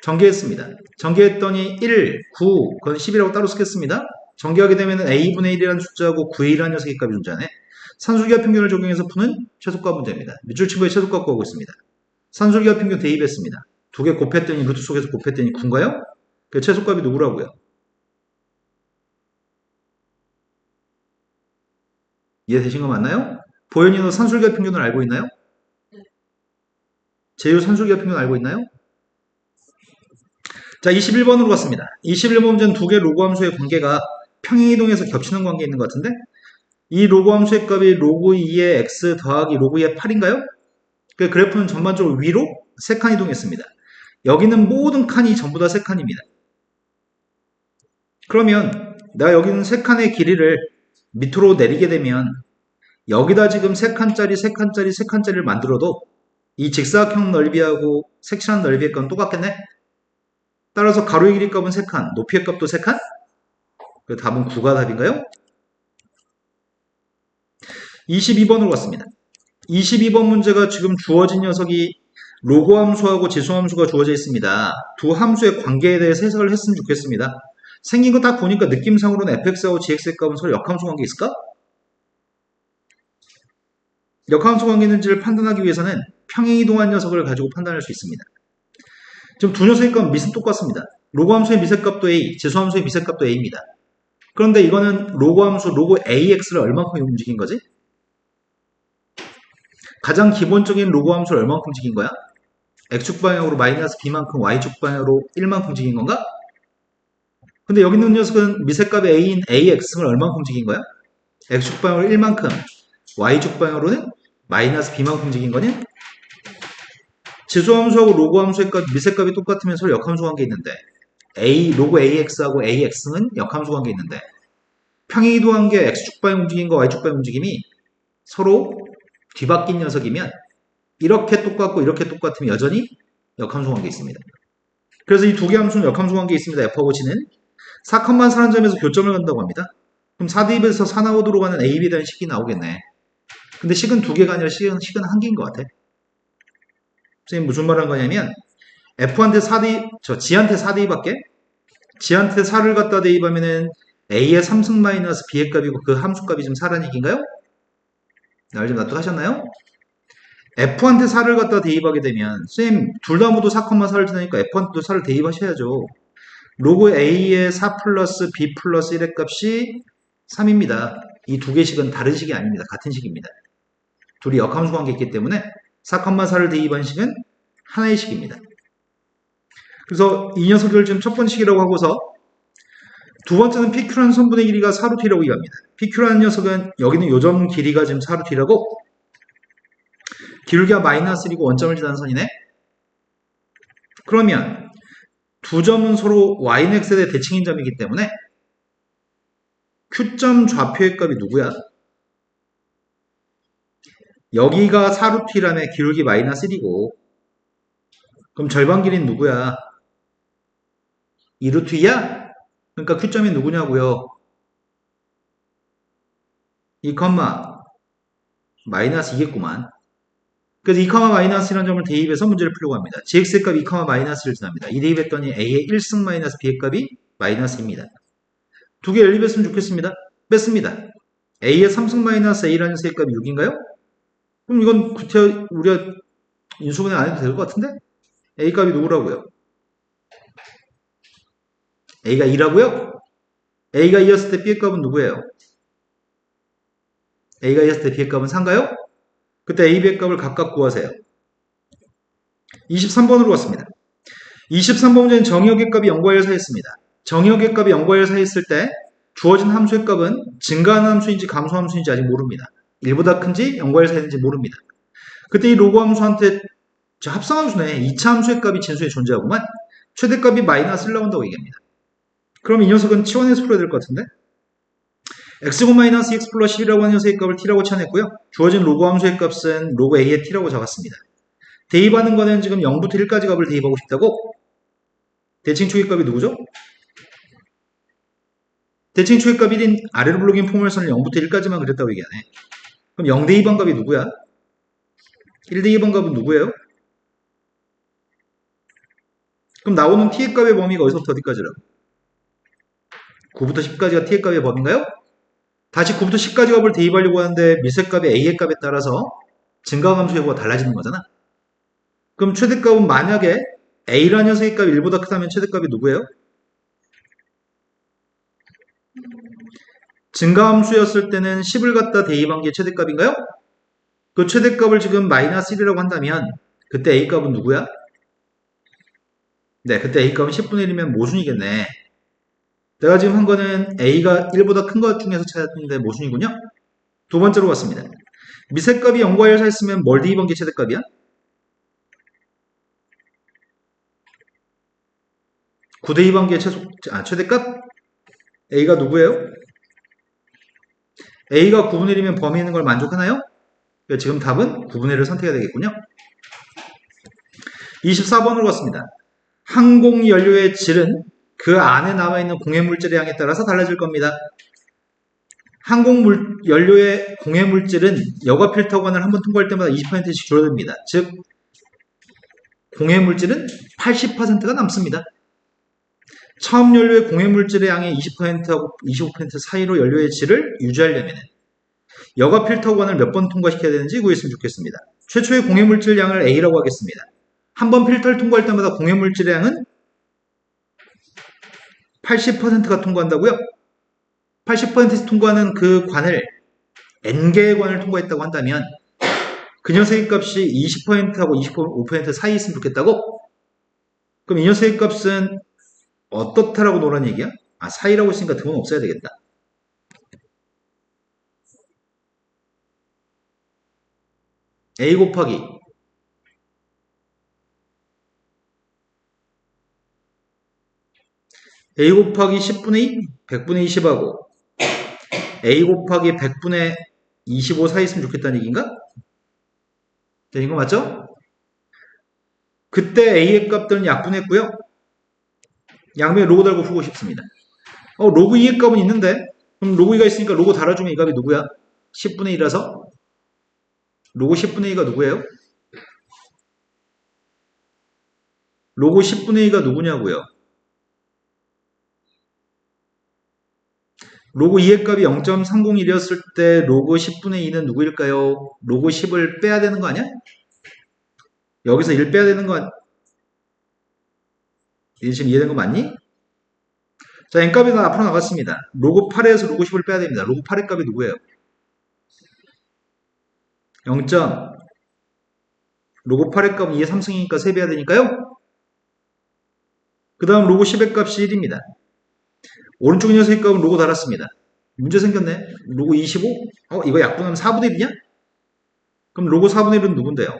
전개했습니다. 전개했더니 1, 9, 그건 10이라고 따로 쓰겠습니다. 전개하게 되면 A분의 1이라는 숫자하고 9의 1이라는 녀석의 값이 존재하네. 산술기하 평균을 적용해서 푸는 최소값 문제입니다. 밑줄 친구의 최소값 구하고 있습니다. 산술기하 평균 대입했습니다. 두 개 곱했더니 루트 속에서 곱했더니 9인가요? 그 최소값이 누구라고요? 이해되신 거 맞나요? 보현이 너 산술기하 평균을 알고 있나요? 제휴 산술기하 평균 알고 있나요? 자, 21번으로 갔습니다. 21번 문제는 두 개 로그 함수의 관계가 평행이동해서 겹치는 관계 있는 것 같은데 이 로그 함수의 값이 로그 2의 x 더하기 로그 2의 8인가요? 그 그래프는 전반적으로 위로 3칸 이동했습니다. 여기는 모든 칸이 전부 다 3칸입니다. 그러면 내가 여기 있는 3칸의 길이를 밑으로 내리게 되면 여기다 지금 3칸짜리 3칸짜리 3칸짜리를 만들어도 이 직사각형 넓이하고 색칠한 넓이의 값은 똑같겠네? 따라서 가로의 길이 값은 3칸, 높이의 값도 3칸? 그 답은 9가 답인가요? 22번으로 갔습니다. 22번 문제가 지금 주어진 녀석이 로그 함수하고 지수 함수가 주어져 있습니다. 두 함수의 관계에 대해서 해석을 했으면 좋겠습니다. 생긴 거 딱 보니까 느낌상으로는 fx하고 gx의 값은 서로 역함수 관계 있을까? 역함수 관계 있는지를 판단하기 위해서는 평행이동한 녀석을 가지고 판단할 수 있습니다. 지금 두 녀석의 값은 미은 똑같습니다. 로그 함수의 미세 값도 a, 지수 함수의 미세 값도 a입니다. 그런데 이거는 로그 함수 로그 ax를 얼마큼 움직인 거지? 가장 기본적인 로그 함수를 얼마큼 움직인 거야? x축 방향으로 마이너스 b만큼 y축 방향으로 1만큼 움직인 건가? 근데 여기 있는 녀석은 미세값의 a인 ax을 얼마큼 움직인 거야? x축 방향으로 1만큼 y축 방향으로는 마이너스 b만큼 움직인 거니? 지수함수하고 로그함수의 값, 미세값이 똑같으면 서로 역함수 관계 있는데 로그 ax하고 ax는 역함수 관계 있는데 평행이동한 게 x축 방향 움직임과 y축 방향 움직임이 서로 뒤바뀐 녀석이면 이렇게 똑같고 이렇게 똑같으면 여전히 역함수 관계 있습니다. 그래서 이 두 개 함수는 역함수 관계 있습니다. f하고 g는 4칸만 사는 점에서 교점을 간다고 합니다. 그럼 4대입에서 4 나오도록 하는 a, b에 대한 식이 나오겠네. 근데 식은 두 개가 아니라 식은 한 개인 것 같아. 선생님 무슨 말 한 거냐면 f한테 4대입, g한테 4대입할게. g한테 4를 갖다 대입하면은 a의 3승 마이너스 b의 값이고 그 함수 값이 지금 4라는 얘기인가요? 날 좀 납득하셨나요? f한테 4를 갖다 대입하게 되면 선생님 둘 다 모두 4,4를 지나니까 f한테도 4를 대입하셔야죠. 로그 a의 4 플러스 b 플러스 1의 값이 3입니다. 이 두 개식은 다른 식이 아닙니다. 같은 식입니다. 둘이 역함수 관계 있기 때문에 4,4를 대입한 식은 하나의 식입니다. 그래서 이 녀석을 지금 첫 번째 식이라고 하고서 두 번째는 PQ라는 선분의 길이가 4루트라고 이해합니다. PQ라는 녀석은 여기는 요점 길이가 지금 4루트라고 기울기가 마이너스 1이고 원점을 지나는 선이네. 그러면 두 점은 서로 y는 x에 대해 대칭인 점이기 때문에 Q점 좌표의 값이 누구야? 여기가 4루트라며 기울기 마이너스 1이고 그럼 절반 길이는 누구야? 2루트야? 그러니까 Q점이 누구냐고요? 2, 마이너스 2겠구만. 그래서 2, 마이너스 1이라는 점을 대입해서 문제를 풀려고 합니다. gx의 값이 2, 마이너스 1을 지납니다. 이 대입했더니 a의 1승 마이너스 b의 값이 마이너스 2입니다. 두 개 연립했으면 좋겠습니다. 뺐습니다. a의 3승 마이너스 a라는 녀석의 값이 6인가요? 그럼 이건 구태 우리가 인수분해 안 해도 될 것 같은데? a 값이 누구라고요? a가 2라고요? a가 2였을 때 b의 값은 누구예요? A가 2였을 때 B의 값은 4인가요? 그때 A, B의 값을 각각 구하세요. 23번으로 갔습니다. 23번 문제는 정의역의 값이 0과 1 사이에 있습니다. 정의역의 값이 0과 1 사이에 있을 때 주어진 함수의 값은 증가하는 함수인지 감소함수인지 아직 모릅니다. 1보다 큰지 0과 1 사이인지 모릅니다. 그때 이 로그 함수한테 합성함수네. 2차 함수의 값이 진수에 존재하구만. 최대값이 마이너스 1 나온다고 얘기합니다. 그럼 이 녀석은 치환해서 풀어야 될 것 같은데? x 마이너스 x 플러스 10이라고 하는 녀석의 값을 t라고 치환했고요. 주어진 로그 함수의 값은 로그 a의 t라고 적었습니다. 대입하는 거는 지금 0부터 1까지 값을 대입하고 싶다고? 대칭 초기값이 누구죠? 대칭 초기값 1인 아래로 블록인 포멀선을 0부터 1까지만 그렸다고 얘기하네. 그럼 0 대 2번 값이 누구야? 1 대 2번 값은 누구예요? 그럼 나오는 t의 값의 범위가 어디서부터 어디까지라고? 9부터 10까지가 t의 값의 범위인가요? 다시 9부터 10까지 값을 대입하려고 하는데 밀색값이 a의 값에 따라서 증가함수 여부가 달라지는 거잖아. 그럼 최대값은 만약에 a라는 녀석의 값이 1보다 크다면 최대값이 누구예요? 증가함수였을 때는 10을 갖다 대입한 게 최대값인가요? 그 최대값을 지금 마이너스 1이라고 한다면 그때 a값은 누구야? 네, 그때 a값은 10분의 1이면 모순이겠네. 내가 지금 한 거는 a가 1보다 큰 것 중에서 찾았는데 모순이군요. 두 번째로 갔습니다. 미세값이 0과 1 사이였으면 뭘 대입한 게 최대값이야? 9 대입한 게 최대값? a가 누구예요? a가 9분의 1이면 범위 있는 걸 만족하나요? 그러니까 지금 답은 9분의 1을 선택해야 되겠군요. 24번으로 갔습니다. 항공 연료의 질은 그 안에 남아있는 공해물질의 양에 따라서 달라질 겁니다. 항공 연료의 공해물질은 여과 필터관을 한번 통과할 때마다 20%씩 줄어듭니다. 즉 공해물질은 80%가 남습니다. 처음 연료의 공해물질의 양의 20%하고 25% 사이로 연료의 질을 유지하려면 여과 필터관을 몇 번 통과시켜야 되는지 구했으면 좋겠습니다. 최초의 공해물질 양을 A라고 하겠습니다. 한 번 필터를 통과할 때마다 공해물질의 양은 80%가 통과한다고요? 80% 통과하는 그 관을 N개의 관을 통과했다고 한다면 그 녀석의 값이 20%하고 25% 사이에 있으면 좋겠다고? 그럼 이 녀석의 값은 어떻다라고 노란 얘기야? 사이라고 했으니까 등은 없어야 되겠다. A 곱하기 A 곱하기 10분의 2, 100분의 20하고 A 곱하기 100분의 25 사이 있으면 좋겠다는 얘기인가? 되는 거 맞죠? 그때 A의 값들은 약분했고요. 양변에 로그 달고 풀고 싶습니다. 로그 2의 값은 있는데 그럼 로그 2가 있으니까 로그 달아주면 이 값이 누구야? 10분의 1이라서 로그 10분의 2가 누구예요? 로그 10분의 2가 누구냐고요? 로그 2의 값이 0.301이었을 때 로그 10분의 2는 누구일까요? 로그 10을 빼야 되는 거 아니야? 여기서 1 빼야 되는 거 아니야? 지금 이해된 거 맞니? 자, n값이 앞으로 나갔습니다. 로그 8에서 로그 10을 빼야 됩니다. 로그 8의 값이 누구예요? 0. 로그 8의 값은 2의 3승이니까 3배야 되니까요. 그 다음 로그 10의 값이 1입니다. 오른쪽 녀석의 값은 로그 달았습니다. 문제 생겼네. 로그 25? 이거 약분하면 4분의 1이냐? 그럼 로그 4분의 1은 누군데요?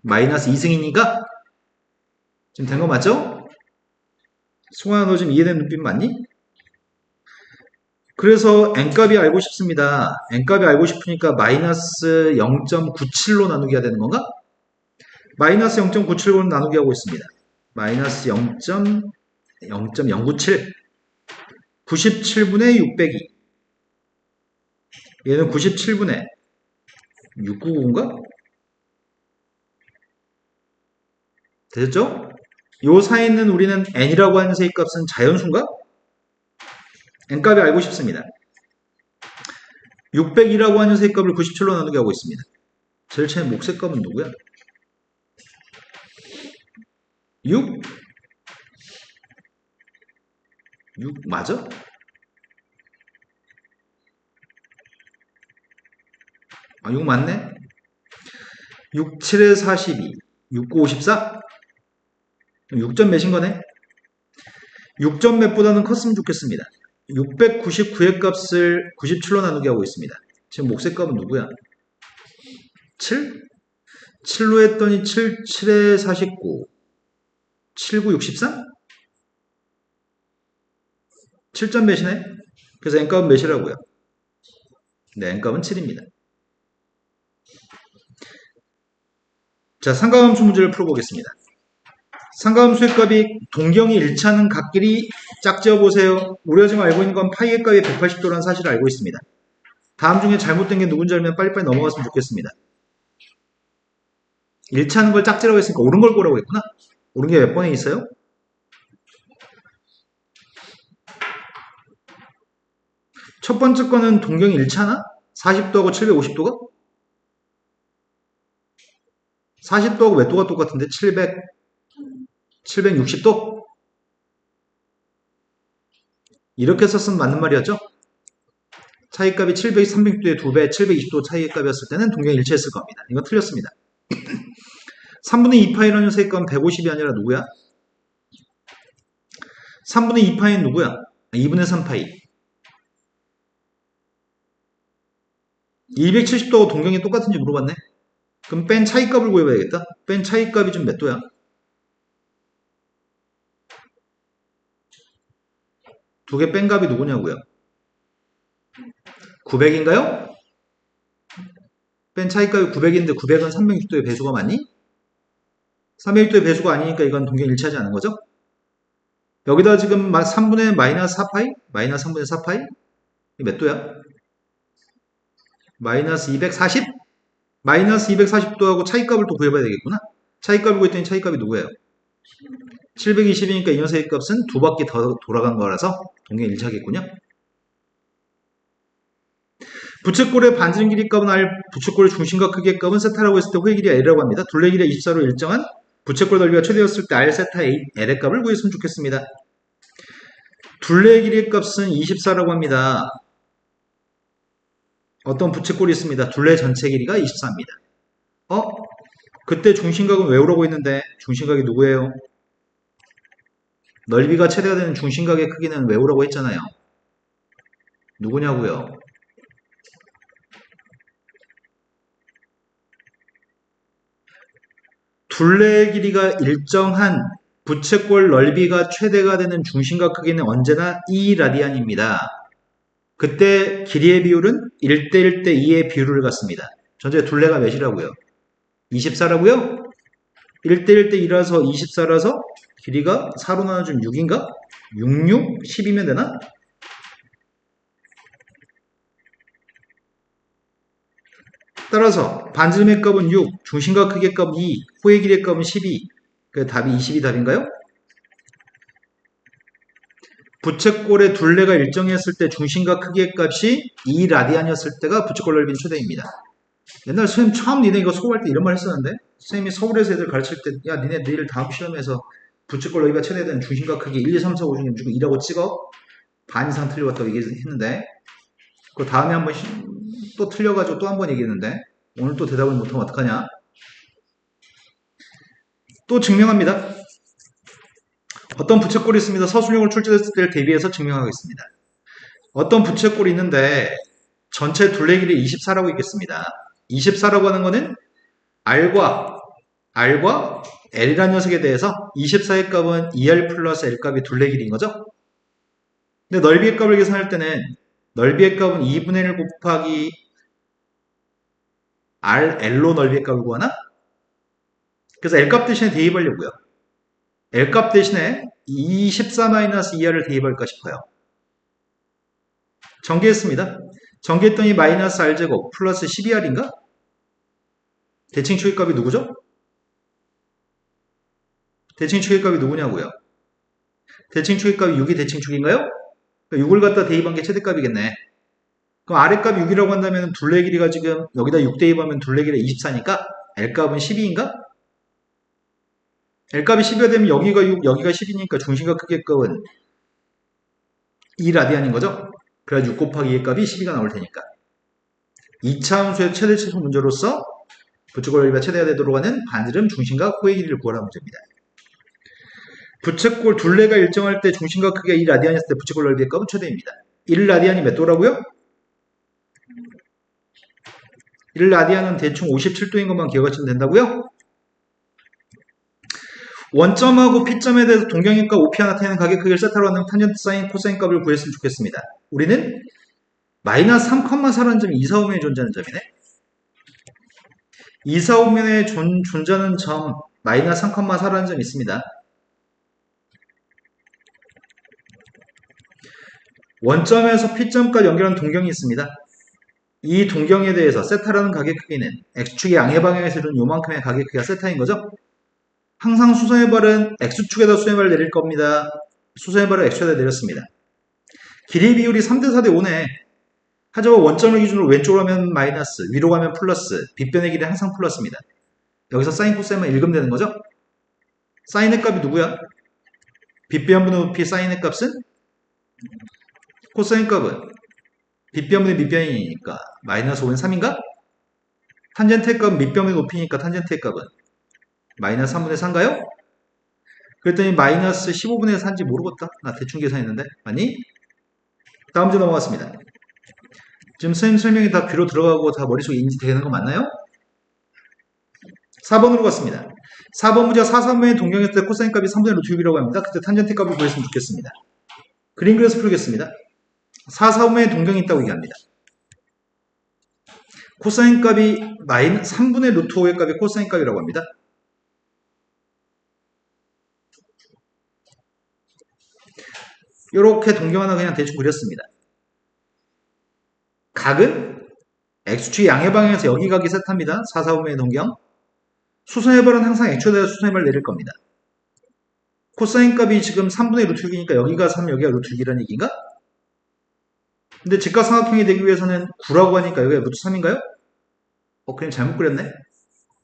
마이너스 2승이니까? 지금 된 거 맞죠? 송아야, 너 지금 이해된 눈빛 맞니? 그래서 n값이 알고 싶습니다. n값이 알고 싶으니까 마이너스 0.97로 나누기 해야 되는 건가? 마이너스 0.97로 나누기 하고 있습니다. 마이너스 0.097 97분의 602 얘는 97분의 699인가? 되셨죠? 요 사이에 있는 우리는 n이라고 하는 세의 값은 자연수인가? n값이 알고 싶습니다. 602라고 하는 세의 값을 97로 나누게 하고 있습니다. 제일 처음 목세 값은 누구야? 6? 6 맞아? 아, 6 맞네? 6, 7에 42, 6, 9, 54? 6점 몇인 거네? 6점 몇보다는 컸으면 좋겠습니다. 699의 값을 97로 나누게 하고 있습니다. 지금 몫의 값은 누구야? 7? 7로 했더니 7, 7에 49, 7, 9, 63? 7점 몇이네? 그래서 n값은 몇이라고요? 네, n값은 7입니다. 자, 상가함수 문제를 풀어보겠습니다. 상가함수의 값이 동경이 일치하는 각끼리 짝지어 보세요. 우리가 지금 알고 있는 건 파이의 값이 180도라는 사실을 알고 있습니다. 다음 중에 잘못된 게 누군지 알면 빨리빨리 넘어갔으면 좋겠습니다. 일치하는 걸 짝지라고 했으니까 옳은 걸 꼬라고 했구나. 옳은 게 몇 번에 있어요? 첫 번째 거는 동경이 일치하나? 40도하고 750도가? 40도하고 몇 도가 똑같은데? 760도? 이렇게 썼으면 맞는 말이었죠? 차이값이 300도의 2배, 720도 차이의 값이었을 때는 동경이 일치했을 겁니다. 이건 틀렸습니다. 3분의 2파이라는 녀석의 값은 150이 아니라 누구야? 3분의 2파이는 누구야? 2분의 3파이. 270도하고 동경이 똑같은지 물어봤네. 그럼 뺀 차이값을 구해봐야겠다. 뺀 차이값이 좀 몇 도야? 두 개 뺀 값이 누구냐고요? 900인가요? 뺀 차이값이 900인데 900은 360도의 배수가 맞니? 360도의 배수가 아니니까 이건 동경 일치하지 않은 거죠? 여기다 지금 3분의 마이너스 4파이? 마이너스 3분의 4파이? 이게 몇 도야? 마이너스 240? 마이너스 240도하고 차이값을 또 구해봐야 되겠구나. 차이값을 구했더니 차이값이 누구예요? 720이니까 이 녀석의 값은 두 바퀴 더 돌아간 거라서 동경 일치하겠군요. 부채꼴의 반지름 길이 값은 R, 부채꼴의 중심과 크기의 값은 세타라고 했을 때 호의 길이가 L이라고 합니다. 둘레 길이가 24로 일정한 부채꼴 넓이가 최대였을 때 R 세타 L의 값을 구했으면 좋겠습니다. 둘레 길이의 값은 24라고 합니다. 어떤 부채꼴이 있습니다. 둘레 전체 길이가 24입니다. 그때 중심각은 외우라고 했는데 중심각이 누구예요? 넓이가 최대가 되는 중심각의 크기는 외우라고 했잖아요. 누구냐고요? 둘레의 길이가 일정한 부채꼴 넓이가 최대가 되는 중심각 크기는 언제나 2라디안입니다. 그때 길이의 비율은 1대 1대 2의 비율을 갖습니다. 전체 둘레가 몇이라고요? 24라고요? 1대 1대 2라서 24라서 길이가 4로 나눠주면 6인가? 66? 10이면 되나? 따라서 반지름의 값은 6, 중심각 크기의 값은 2, 호의 길이의 값은 12. 그 답이 20이 답인가요? 부채꼴의 둘레가 일정했을 때 중심각 크기의 값이 2라디안이었을 때가 부채꼴 넓이는 최대입니다. 옛날 선생님 처음 니네 이거 수업할 때 이런 말 했었는데 선생님이 서울에서 애들 가르칠 때 야 니네 내일 다음 시험에서 부채꼴 넓이가 최대된 중심각 크기 1, 2, 3, 4, 5 중에 무조건 2라고 찍어. 반 이상 틀려갔다고 얘기했는데 그 다음에 한번 또 틀려가지고 또 한 번 얘기했는데 오늘 또 대답을 못하면 어떡하냐. 또 증명합니다. 어떤 부채꼴이 있습니다. 서술형을 출제했을 때를 대비해서 증명하겠습니다. 어떤 부채꼴이 있는데 전체 둘레 길이 24라고 있겠습니다. 24라고 하는 거는 R과 L이라는 녀석에 대해서 24의 값은 2R 플러스 L 값이 둘레 길이인 거죠. 근데 넓이의 값을 계산할 때는 넓이의 값은 2분의 1 곱하기 L로 넓이의 값을 구하나? 그래서 L값 대신에 대입하려고요. L값 대신에 24-2R을 대입할까 싶어요. 전개했습니다. 전개했더니 마이너스 R제곱 플러스 12R인가? 대칭 추계값이 누구죠? 대칭 추계값이 누구냐고요? 대칭 추계값이 6이 대칭 축인가요? 6을 갖다 대입한 게 최대값이겠네. 그럼 R값 6이라고 한다면 둘레 길이가 지금 여기다 6 대입하면 둘레 길이가 24니까 L값은 12인가? L값이 10이 되면 여기가 6, 여기가 10이니까 중심과 크기의 값은 2라디안인 거죠? 그래야 6 곱하기 2의 값이 12가 나올 테니까. 2차 함수의 최대 최소 문제로서 부채꼴 넓이가 최대가 되도록 하는 반지름 중심과 코의 길이를 구하라는 문제입니다. 부채꼴 둘레가 일정할 때 중심과 크기가 2라디안이었을 때 부채꼴 넓이의 값은 최대입니다. 1라디안이 몇 도라고요? 1라디안은 대충 57도인 것만 기억하시면 된다고요? 원점하고 P점에 대해서 동경인과 OP가 나타내는 가격 크기를 세타로 하는 탄젠트 사인 코사인 값을 구했으면 좋겠습니다. 우리는 마이너스 3,4라는 점이 2, 4, 5면에 존재하는 점이네. 2, 4, 5면에 존재하는 점 마이너스 3,4라는 점이 있습니다. 원점에서 P점까지 연결하는 동경이 있습니다. 이 동경에 대해서 세타라는 가격 크기는 X축의 양의 방향에서 이룬 요만큼의 가격 크기가 세타인 거죠. 항상 수선의 발은 X축에다 수선의 발을 내릴 겁니다. 수선의 발을 X축에다 내렸습니다. 길이 비율이 3대 4대 5네. 하지만 원점을 기준으로 왼쪽으로 가면 마이너스, 위로 가면 플러스, 빗변의 길이는 항상 플러스입니다. 여기서 사인 코사인만 읽으면 되는 거죠. 사인의 값이 누구야? 빗변분의 높이 사인의 값은? 코사인 값은? 빗변분의 밑변이니까 마이너스 5는 3인가? 탄젠트의 값은 밑변분의 높이니까 탄젠트의 값은? 마이너스 3분의 4인가요? 그랬더니 마이너스 15분의 4인지 모르겠다. 나 대충 계산했는데. 아니? 다음 문제 넘어갔습니다. 지금 선생님 설명이 다 귀로 들어가고 다 머릿속에 인지되는 거 맞나요? 4번으로 갔습니다. 4번 문제가 4, 3분의 동경했을 때 코사인 값이 3분의 루트 6이라고 합니다. 그때 탄젠트 값을 구했으면 좋겠습니다. 그림 그려서 풀겠습니다. 4, 4분의 동경이 있다고 얘기합니다. 코사인 값이 3분의 루트 5의 값이 코사인 값이라고 합니다. 이렇게 동경 하나 그냥 대충 그렸습니다. 각은 X축 양의 방향에서 여기 각이 세타입니다. 4, 4분의 동경. 수선의 발은 항상 X축에 대해서 수선의 발을 내릴 겁니다. 코사인 값이 지금 3분의 루트 6이니까 여기가 3, 여기가 루트 6이라는 얘기인가? 근데 직각삼각형이 되기 위해서는 9라고 하니까 여기가 루트 3인가요? 그냥 잘못 그렸네?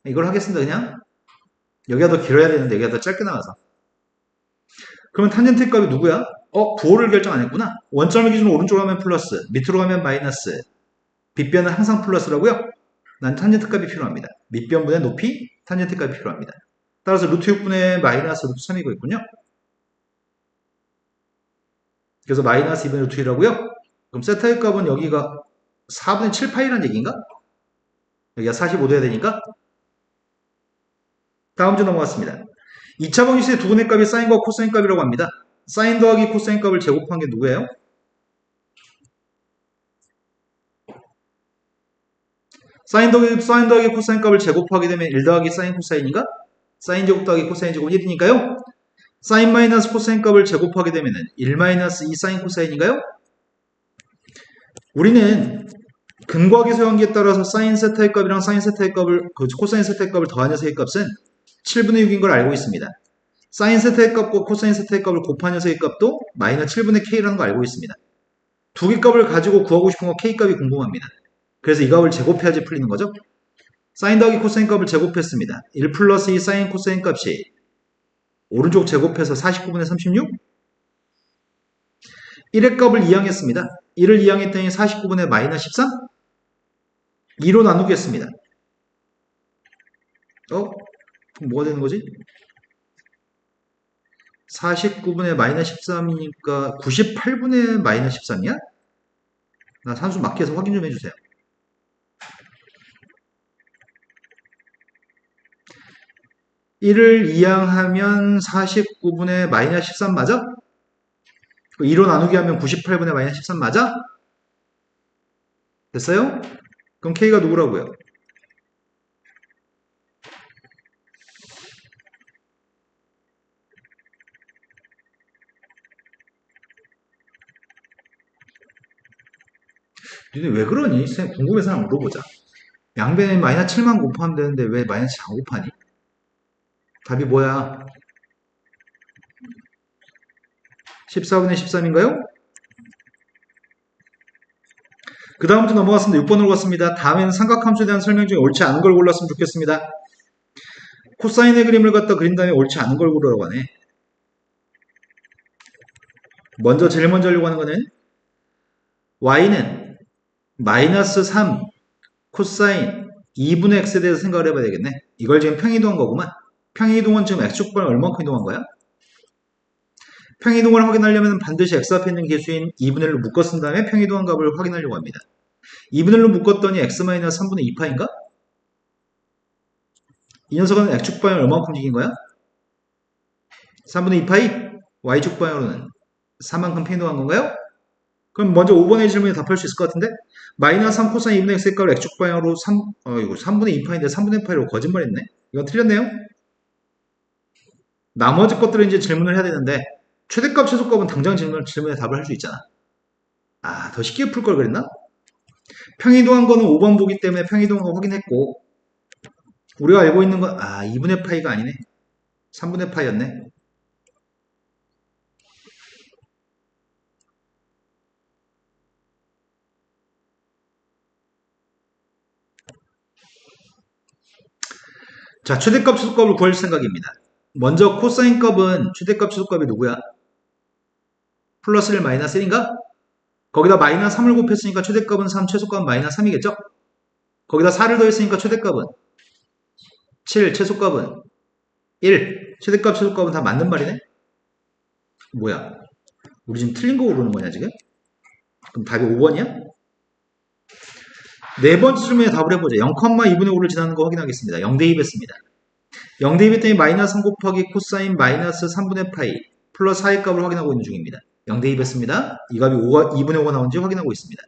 이걸 하겠습니다, 그냥. 여기가 더 길어야 되는데 여기가 더 짧게 나와서. 그러면 탄젠트 값이 누구야? 부호를 결정 안 했구나. 원점을 기준으로 오른쪽으로 가면 플러스, 밑으로 가면 마이너스. 빗변은 항상 플러스라고요? 난 탄젠트 값이 필요합니다. 밑변분의 높이, 탄젠트 값이 필요합니다. 따라서 루트 6분의 마이너스 루트 3이고 있군요. 그래서 마이너스 2분의 루트 1이라고요? 그럼 세타의 값은 여기가 4분의 7 파이라는 얘기인가? 여기가 45도야 되니까? 다음 주 넘어갔습니다. 2차 방정식의 두 분의 값이 사인과 코사인 값이라고 합니다. 사인 더하기 코사인 값을 제곱한 게 누구예요? 사인 더하기 코사인 값을 제곱하게 되면 1 더하기 사인 코사인인가? 사인 제곱 더하기 코사인 제곱은 1이니까요. 사인 마이너스 코사인 값을 제곱하게 되면 1 마이너스 2 사인 코사인인가요? 우리는 근과계 소형기에 따라서 사인 세타의 값이랑 사인 세타의 값을 코사인 세타의 값을 더한 녀석의 값은 7분의 6인 걸 알고 있습니다. 사인 세타의 값과 코사인 세타의 값을 곱한 녀석의 값도 마이너스 7분의 k라는 거 알고 있습니다. 두 개 값을 가지고 구하고 싶은 거 k 값이 궁금합니다. 그래서 이 값을 제곱해야지 풀리는 거죠. 사인 더하기 코사인 값을 제곱했습니다. 1 플러스 2 사인 코사인 값이 오른쪽 제곱해서 49분의 36? 1의 값을 이항했습니다. 1을 이항했더니 49분의 마이너스 13? 2로 나누겠습니다. 그럼 뭐가 되는 거지? 49분의 마이너스 13이니까 98분의 마이너스 13이야? 나 산수 맞게 해서 확인 좀 해주세요. (1을) 이항하면 49분의 마이너스 13 맞아? 2로 나누기 하면 98분의 마이너스 13 맞아? 됐어요? 그럼 K가 누구라고요? 니네 왜 그러니? 궁금해서 하나 물어보자. 양변에 마이너스 7만 곱하면 되는데 왜 마이너스 안 곱하니? 답이 뭐야? 14분의 13인가요? 그 다음부터 넘어갔습니다. 6번으로 갔습니다. 다음에는 삼각함수에 대한 설명 중에 옳지 않은 걸 골랐으면 좋겠습니다. 코사인의 그림을 갖다 그린 다음에 옳지 않은 걸 고르라고 하네. 제일 먼저 하려고 하는 거는 y는 마이너스 3 코사인 2분의 x에 대해서 생각을 해봐야 되겠네. 이걸 지금 평이동한 거구만. 평이동은 지금 x축분을 얼마큼 이동한 거야? 평이동을 확인하려면 반드시 x 앞에 있는 개수인 2분의 1로 묶어 쓴 다음에 평이동한 값을 확인하려고 합니다. 2분의 1로 묶었더니 x-3분의 2파인가? 이 녀석은 x축 방향을 얼마만큼 움직인 거야? 3분의 2파이? y축 방향으로는 3만큼 평이동한 건가요? 그럼 먼저 5번의 질문에 답할 수 있을 것 같은데? 마이너스 3 코사인 2분의 x의 값을 x축 방향으로 이거 3분의 2파인데 3분의 8로 거짓말했네? 이건 틀렸네요? 나머지 것들은 이제 질문을 해야 되는데 최대값, 최소값은 당장 질문에 답을 할 수 있잖아. 더 쉽게 풀 걸 그랬나? 평이동한 거는 5번 보기 때문에 평이동한 거 확인했고 우리가 알고 있는 건 2분의 파이가 아니네. 3분의 파이였네. 자, 최대값, 최소값을 구할 생각입니다. 먼저 코사인 값은 최대값, 최소값이 누구야? 플러스 1, 마이너스 1인가? 거기다 마이너스 3을 곱했으니까 최대값은 3, 최소값은 마이너스 3이겠죠? 거기다 4를 더했으니까 최대값은 7, 최소값은 1. 최대값, 최소값은 다 맞는 말이네? 뭐야? 우리 지금 틀린 거 고르는 거냐, 지금? 그럼 답이 5번이야? 네 번째 질문에 답을 해보자. 0,2분의 5를 지나는 거 확인하겠습니다. 0 대입했습니다. 0 대입했더니 마이너스 3 곱하기 코사인 마이너스 3분의 파이 플러스 4의 값을 확인하고 있는 중입니다. 0 대입했습니다. 이 값이 2분의 5가 나온지 확인하고 있습니다.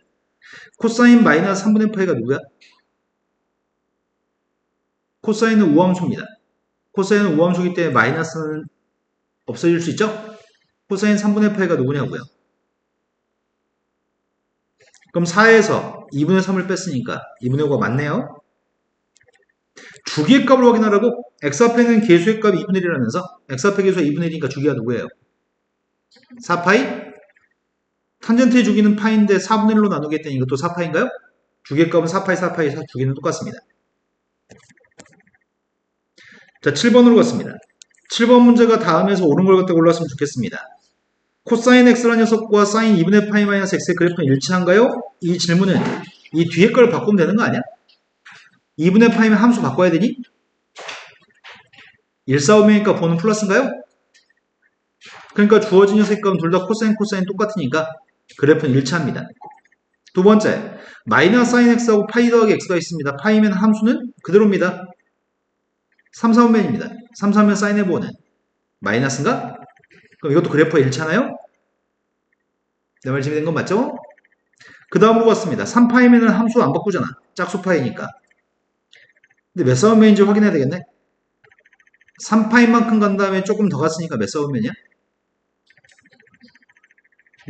코사인 마이너스 3분의 파이가 누구야? 코사인은 우함수입니다. 코사인은 우함수이기 때문에 마이너스는 없어질 수 있죠? 코사인 3분의 파이가 누구냐고요? 그럼 4에서 2분의 3을 뺐으니까 2분의 5가 맞네요. 주기의 값을 확인하라고 x 앞에 있는 개수의 값이 2분의 1이라면서 x 앞에 개수가 2분의 1이니까 주기가 누구예요? 4파이? 탄젠트의 주기는 파인데 4분의 1로 나누기 했더니 이것도 4파인가요? 주기의 값은 4파이, 4파이, 주기는 똑같습니다. 자, 7번으로 갔습니다. 7번 문제가 다음에서 옳은 걸 갖다 골랐으면 좋겠습니다. 코사인 x라는 녀석과 사인 2분의 파이 마이너스 x의 그래프는 일치한가요? 이 질문은 이 뒤에 걸 바꾸면 되는 거 아니야? 2분의 파이면 함수 바꿔야 되니? 1, 4, 5이니까 보는 플러스인가요? 그러니까 주어진 녀석의 값은 둘 다 코사인, 코사인 똑같으니까 그래프는 일치합니다. 두 번째, 마이너스 사인 x하고 파이 더하기 x가 있습니다. 파이면 함수는 그대로입니다. 3, 4분면입니다. 3, 4면 사인의 보호는 마이너스인가? 그럼 이것도 그래프가 일치하나요? 내 말 재미된 건 맞죠? 그 다음으로 갔습니다. 3파이면은 함수 안 바꾸잖아. 짝수파이니까. 근데 몇 사분면인지 확인해야 되겠네. 3파이만큼 간 다음에 조금 더 갔으니까 몇 사분면이야?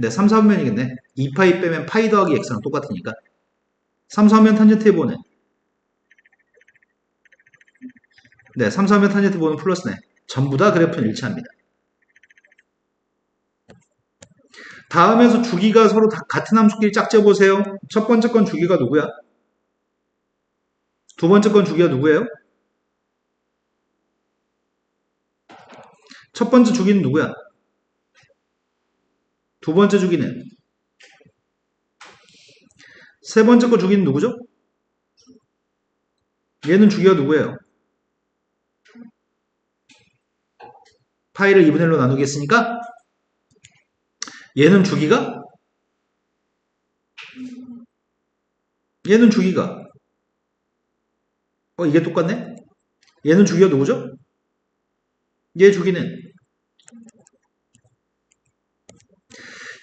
네, 3, 4분면이겠네. 2파이 빼면 파이 더하기 x랑 똑같으니까. 3, 4면 탄젠트의 보는 네, 3, 4면 탄젠트 보는 플러스네. 전부 다 그래프는 일치합니다. 다음에서 주기가 서로 다 같은 함수끼리 짝지어보세요. 첫 번째 건 주기가 누구야? 두 번째 건 주기가 누구예요? 첫 번째 주기는 누구야? 두 번째 주기는? 세 번째 거 주기는 누구죠? 얘는 주기가 누구예요? 파이를 2분의 1로 나누기 했으니까 얘는 주기가? 얘는 주기가 이게 똑같네? 얘는 주기가 누구죠? 얘 주기는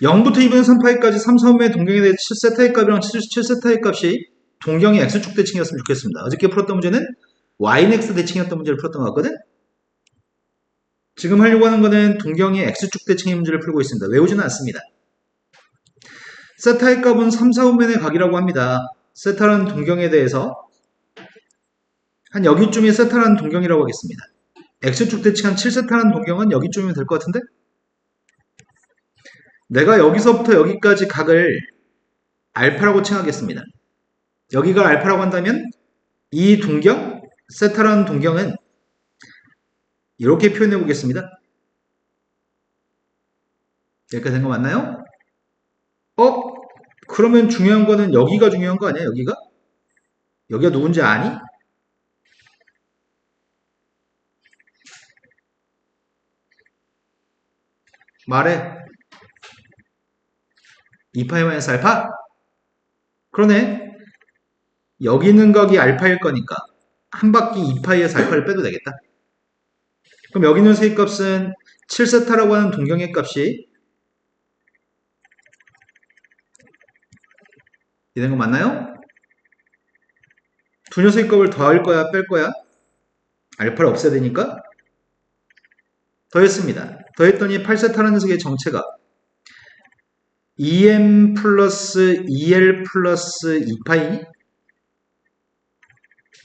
0부터 2분의 3파이까지 3, 4분의 동경에 대해 7세타의 값이랑 7세타의 값이 동경의 x축 대칭이었으면 좋겠습니다. 어저께 풀었던 문제는 yx 대칭이었던 문제를 풀었던 것 같거든? 지금 하려고 하는 거는 동경의 x축 대칭의 문제를 풀고 있습니다. 외우지는 않습니다. 세타의 값은 3, 4분면의 각이라고 합니다. 세타라는 동경에 대해서 한 여기쯤이 세타라는 동경이라고 하겠습니다. x축 대칭한 7세타라는 동경은 여기쯤이면 될 것 같은데? 내가 여기서부터 여기까지 각을 알파라고 칭하겠습니다. 여기가 알파라고 한다면 이 동경, 세타라는 동경은 이렇게 표현해 보겠습니다. 여기까지 된 거 맞나요? 그러면 중요한 거는 여기가 중요한 거 아니야? 여기가 누군지 아니? 말해. 2파이 알파? 그러네. 여기 있는 각이 알파일 거니까 한 바퀴 2파이에서 알파를 빼도 되겠다. 그럼 여기 있는 세입값은 7세타라고 하는 동경의 값이 이런 거 맞나요? 두 녀석의 값을 더할 거야, 뺄 거야? 알파를 없애야 되니까 더했습니다. 더했더니 8세타라는 녀석의 정체가 2m 플러스 2l 플러스 2파이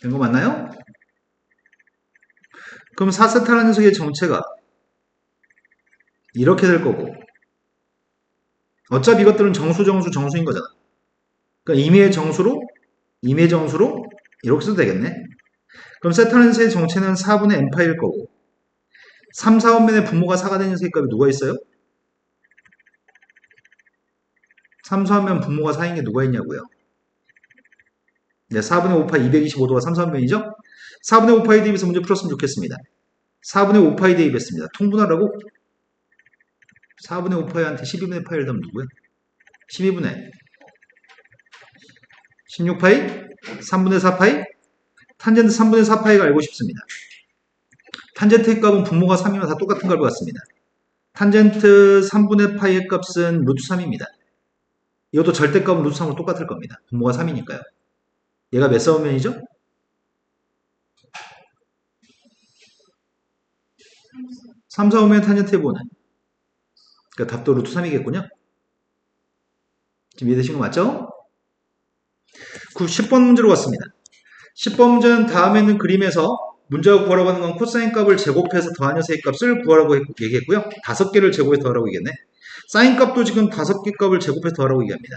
된 거 맞나요? 그럼 4세타라는 녀석의 정체가 이렇게 될 거고 어차피 이것들은 정수인 거잖아. 그러니까 임의의 정수로 이렇게 써도 되겠네. 그럼 세타라는 녀석의 정체는 4분의 n파일 거고 3, 4원면의 분모가 4가 되는 녀석의 값이 누가 있어요? 3, 4원면 분모가 4인 게 누가 있냐고요? 네, 4분의 5파이 225도가 3, 4원면이죠? 4분의 5파이 대입해서 문제 풀었으면 좋겠습니다. 4분의 5파이 대입했습니다. 통분하라고? 4분의 5파이한테 12분의 파이를 더하면 누구야? 12분의 16파이? 3분의 4파이? 탄젠트 3분의 4파이가 알고 싶습니다. 탄젠트의 값은 분모가 3이면 다 똑같은 걸 같습니다. 탄젠트 3분의 파이의 값은 루트 3입니다. 이것도 절대값은 루트 3으로 똑같을 겁니다. 분모가 3이니까요. 얘가 몇 사원면이죠? 3, 4원면 탄젠트의 보는 그러니까 답도 루트 3이겠군요. 지금 이해되신 거 맞죠? 10번 문제로 갔습니다. 10번 문제는 다음에 있는 그림에서 문제가 구하라고 하는 건 코사인 값을 제곱해서 더한 녀석의 값을 구하라고 얘기했고요. 5개를 제곱해서 더하라고 얘기했네. 사인 값도 지금 5개 값을 제곱해서 더하라고 얘기합니다.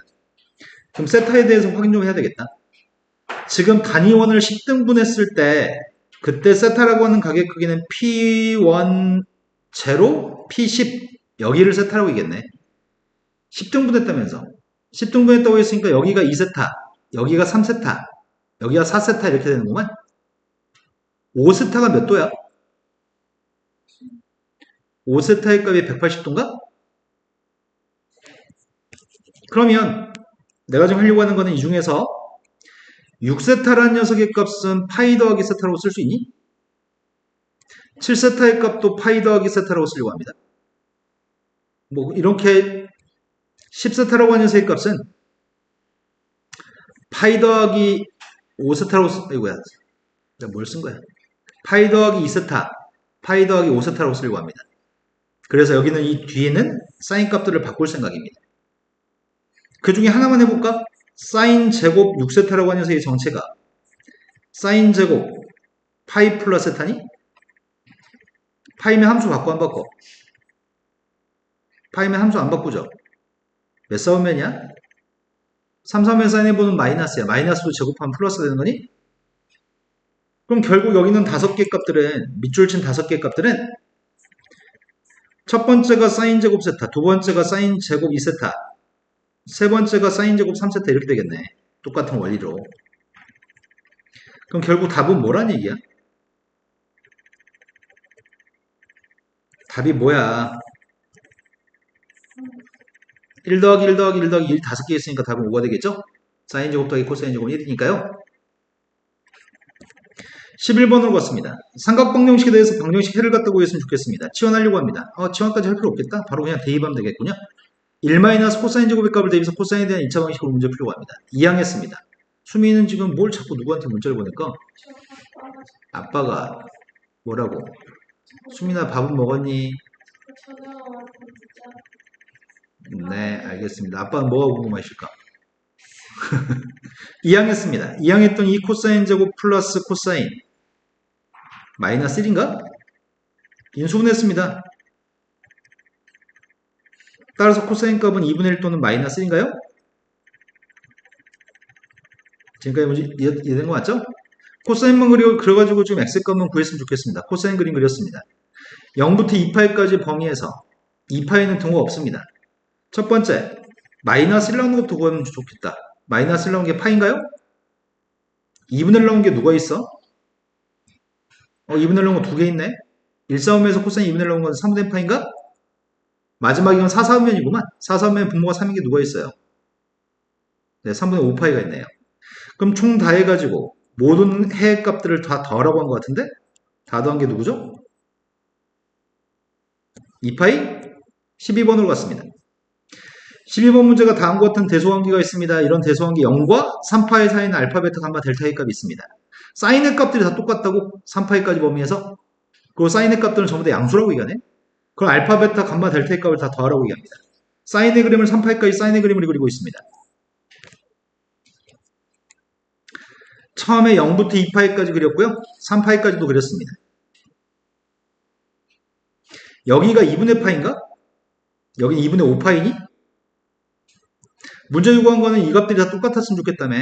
그럼 세타에 대해서 확인 좀 해야 되겠다. 지금 단위원을 10등분했을 때 그때 세타라고 하는 가격 크기는 P1 제로, P10 여기를 세타라고 얘기했네. 10등분했다면서 10등분했다고 했으니까 여기가 2세타, 여기가 3세타, 여기가 4세타 이렇게 되는구만. 5세타가 몇 도야? 5세타의 값이 180도인가? 그러면 내가 지금 하려고 하는 거는 이 중에서 6세타라는 녀석의 값은 파이 더하기 세타라고 쓸 수 있니? 7세타의 값도 파이 더하기 세타라고 쓰려고 합니다. 뭐 이렇게 10세타라고 하는 녀석의 값은 파이 더하기 5세타라고 이거야. 내가 뭘 쓴 거야? 파이 더하기 2세타, 파이 더하기 5세타라고 쓰려고 합니다. 그래서 여기는 이 뒤에는 사인 값들을 바꿀 생각입니다. 그 중에 하나만 해볼까? 사인 제곱 6세타라고 하는 녀석의 정체가 사인 제곱 파이 플러스 세타니? 파이면 함수 바꿔 안 바꿔? 파이면 함수 안 바꾸죠? 몇 사원면이야? 3, 3면 사인해보면 마이너스야. 마이너스도 제곱하면 플러스가 되는 거니? 그럼 결국 여기는 5개 값들은 밑줄 친 5개 값들은 첫 번째가 사인 제곱 세타, 두 번째가 사인 제곱 2세타, 세 번째가 사인 제곱 3세타 이렇게 되겠네. 똑같은 원리로. 그럼 결국 답은 뭐란 얘기야? 답이 뭐야? 1 더하기 1 더하기 1 더하기 1 5개 있으니까 답은 5가 되겠죠? 사인 제곱 더하기 코사인 제곱은 1이니까요. 11번으로 갔습니다. 삼각방정식에 대해서 방정식 해를 갖다 구했으면 좋겠습니다. 치환하려고 합니다. 치환까지 할 필요 없겠다. 바로 그냥 대입하면 되겠군요. 1 코사인 제곱의 값을 대입해서 코사인에 대한 2차 방식으로 문제 풀려고 합니다. 이항했습니다. 수미는 지금 뭘 자꾸 누구한테 문자를 보낼까? 아빠가 뭐라고? 수민아 밥은 먹었니? 네, 알겠습니다. 아빠는 뭐가 궁금하실까? 이항했습니다. 이항했던 이 코사인 제곱 플러스 코사인 마이너스 1인가? 인수분했습니다. 따라서 코사인 값은 2분의 1 또는 마이너스 1인가요? 지금까지 문제 이해된 거 맞죠? 코사인만 그려가지고 지금 x값만 구했으면 좋겠습니다. 코사인 그림 그렸습니다. 0부터 2파이까지 범위에서 2파이는 등호가 없습니다. 첫 번째, 마이너스 1 나오는 것부터 구하면 좋겠다. 마이너스 1 나오는 게 파인가요? 2분의 1 나오는 게 누가 있어? 2분의 1 나오는 거 두 개 있네? 1, 4분면에서 코사인 2분의 1 나오는 건 3분의 파인가? 마지막이건 4, 4분면이구만. 4, 4분면 분모가 3인 게 누가 있어요? 네, 3분의 5파이가 있네요. 그럼 총 다 해가지고 모든 해의 값들을 다 더하라고 한 것 같은데? 다 더한 게 누구죠? 2파이 12번으로 갔습니다. 12번 문제가 다음과 같은 대소관계가 있습니다. 이런 대소관계 0과 3파이 사이는 알파, 베타, 감마, 델타의 값이 있습니다. 사인의 값들이 다 똑같다고? 3파이까지 범위에서? 그리고 사인의 값들은 전부 다 양수라고 얘기하네? 그럼 알파, 베타, 감마, 델타의 값을 다 더하라고 얘기합니다. 사인의 그림을 3파이까지 사인의 그림을 그리고 있습니다. 처음에 0부터 2파이까지 그렸고요. 3파이까지도 그렸습니다. 여기가 2분의 파인가? 여기는 2분의 5파이니? 문제 요구한 거는 이 값들이 다 똑같았으면 좋겠다며.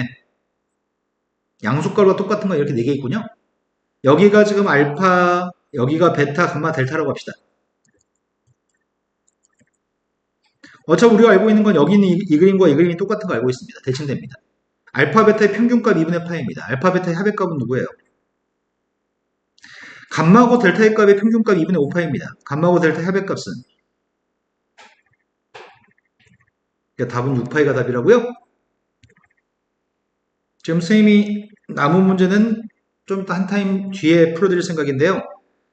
양수가루가 똑같은 거 이렇게 4개 있군요. 여기가 지금 알파, 여기가 베타, 감마, 델타라고 합시다. 어차피 우리가 알고 있는 건 여기 있는 이 그림과 이 그림이 똑같은 거 알고 있습니다. 대칭됩니다. 알파, 베타의 평균값 2분의 파이입니다. 알파, 베타의 합의값은 누구예요? 감마고 델타의 값의 평균값 2분의 5파이입니다. 감마고 델타의 합의값은? 그러니까 답은 6파이가 답이라고요? 지금 선생님이 남은 문제는 좀 한 타임 뒤에 풀어드릴 생각인데요.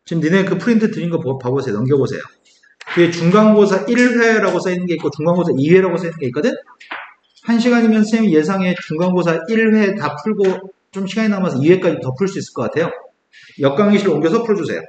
지금 니네 그 프린트 드린 거 봐보세요. 넘겨보세요. 뒤에 중간고사 1회라고 써있는 게 있고 중간고사 2회라고 써있는 게 있거든? 1시간이면 선생님 예상에 중간고사 1회 다 풀고 좀 시간이 남아서 2회까지 더 풀 수 있을 것 같아요. 역강의실로 옮겨서 풀어주세요.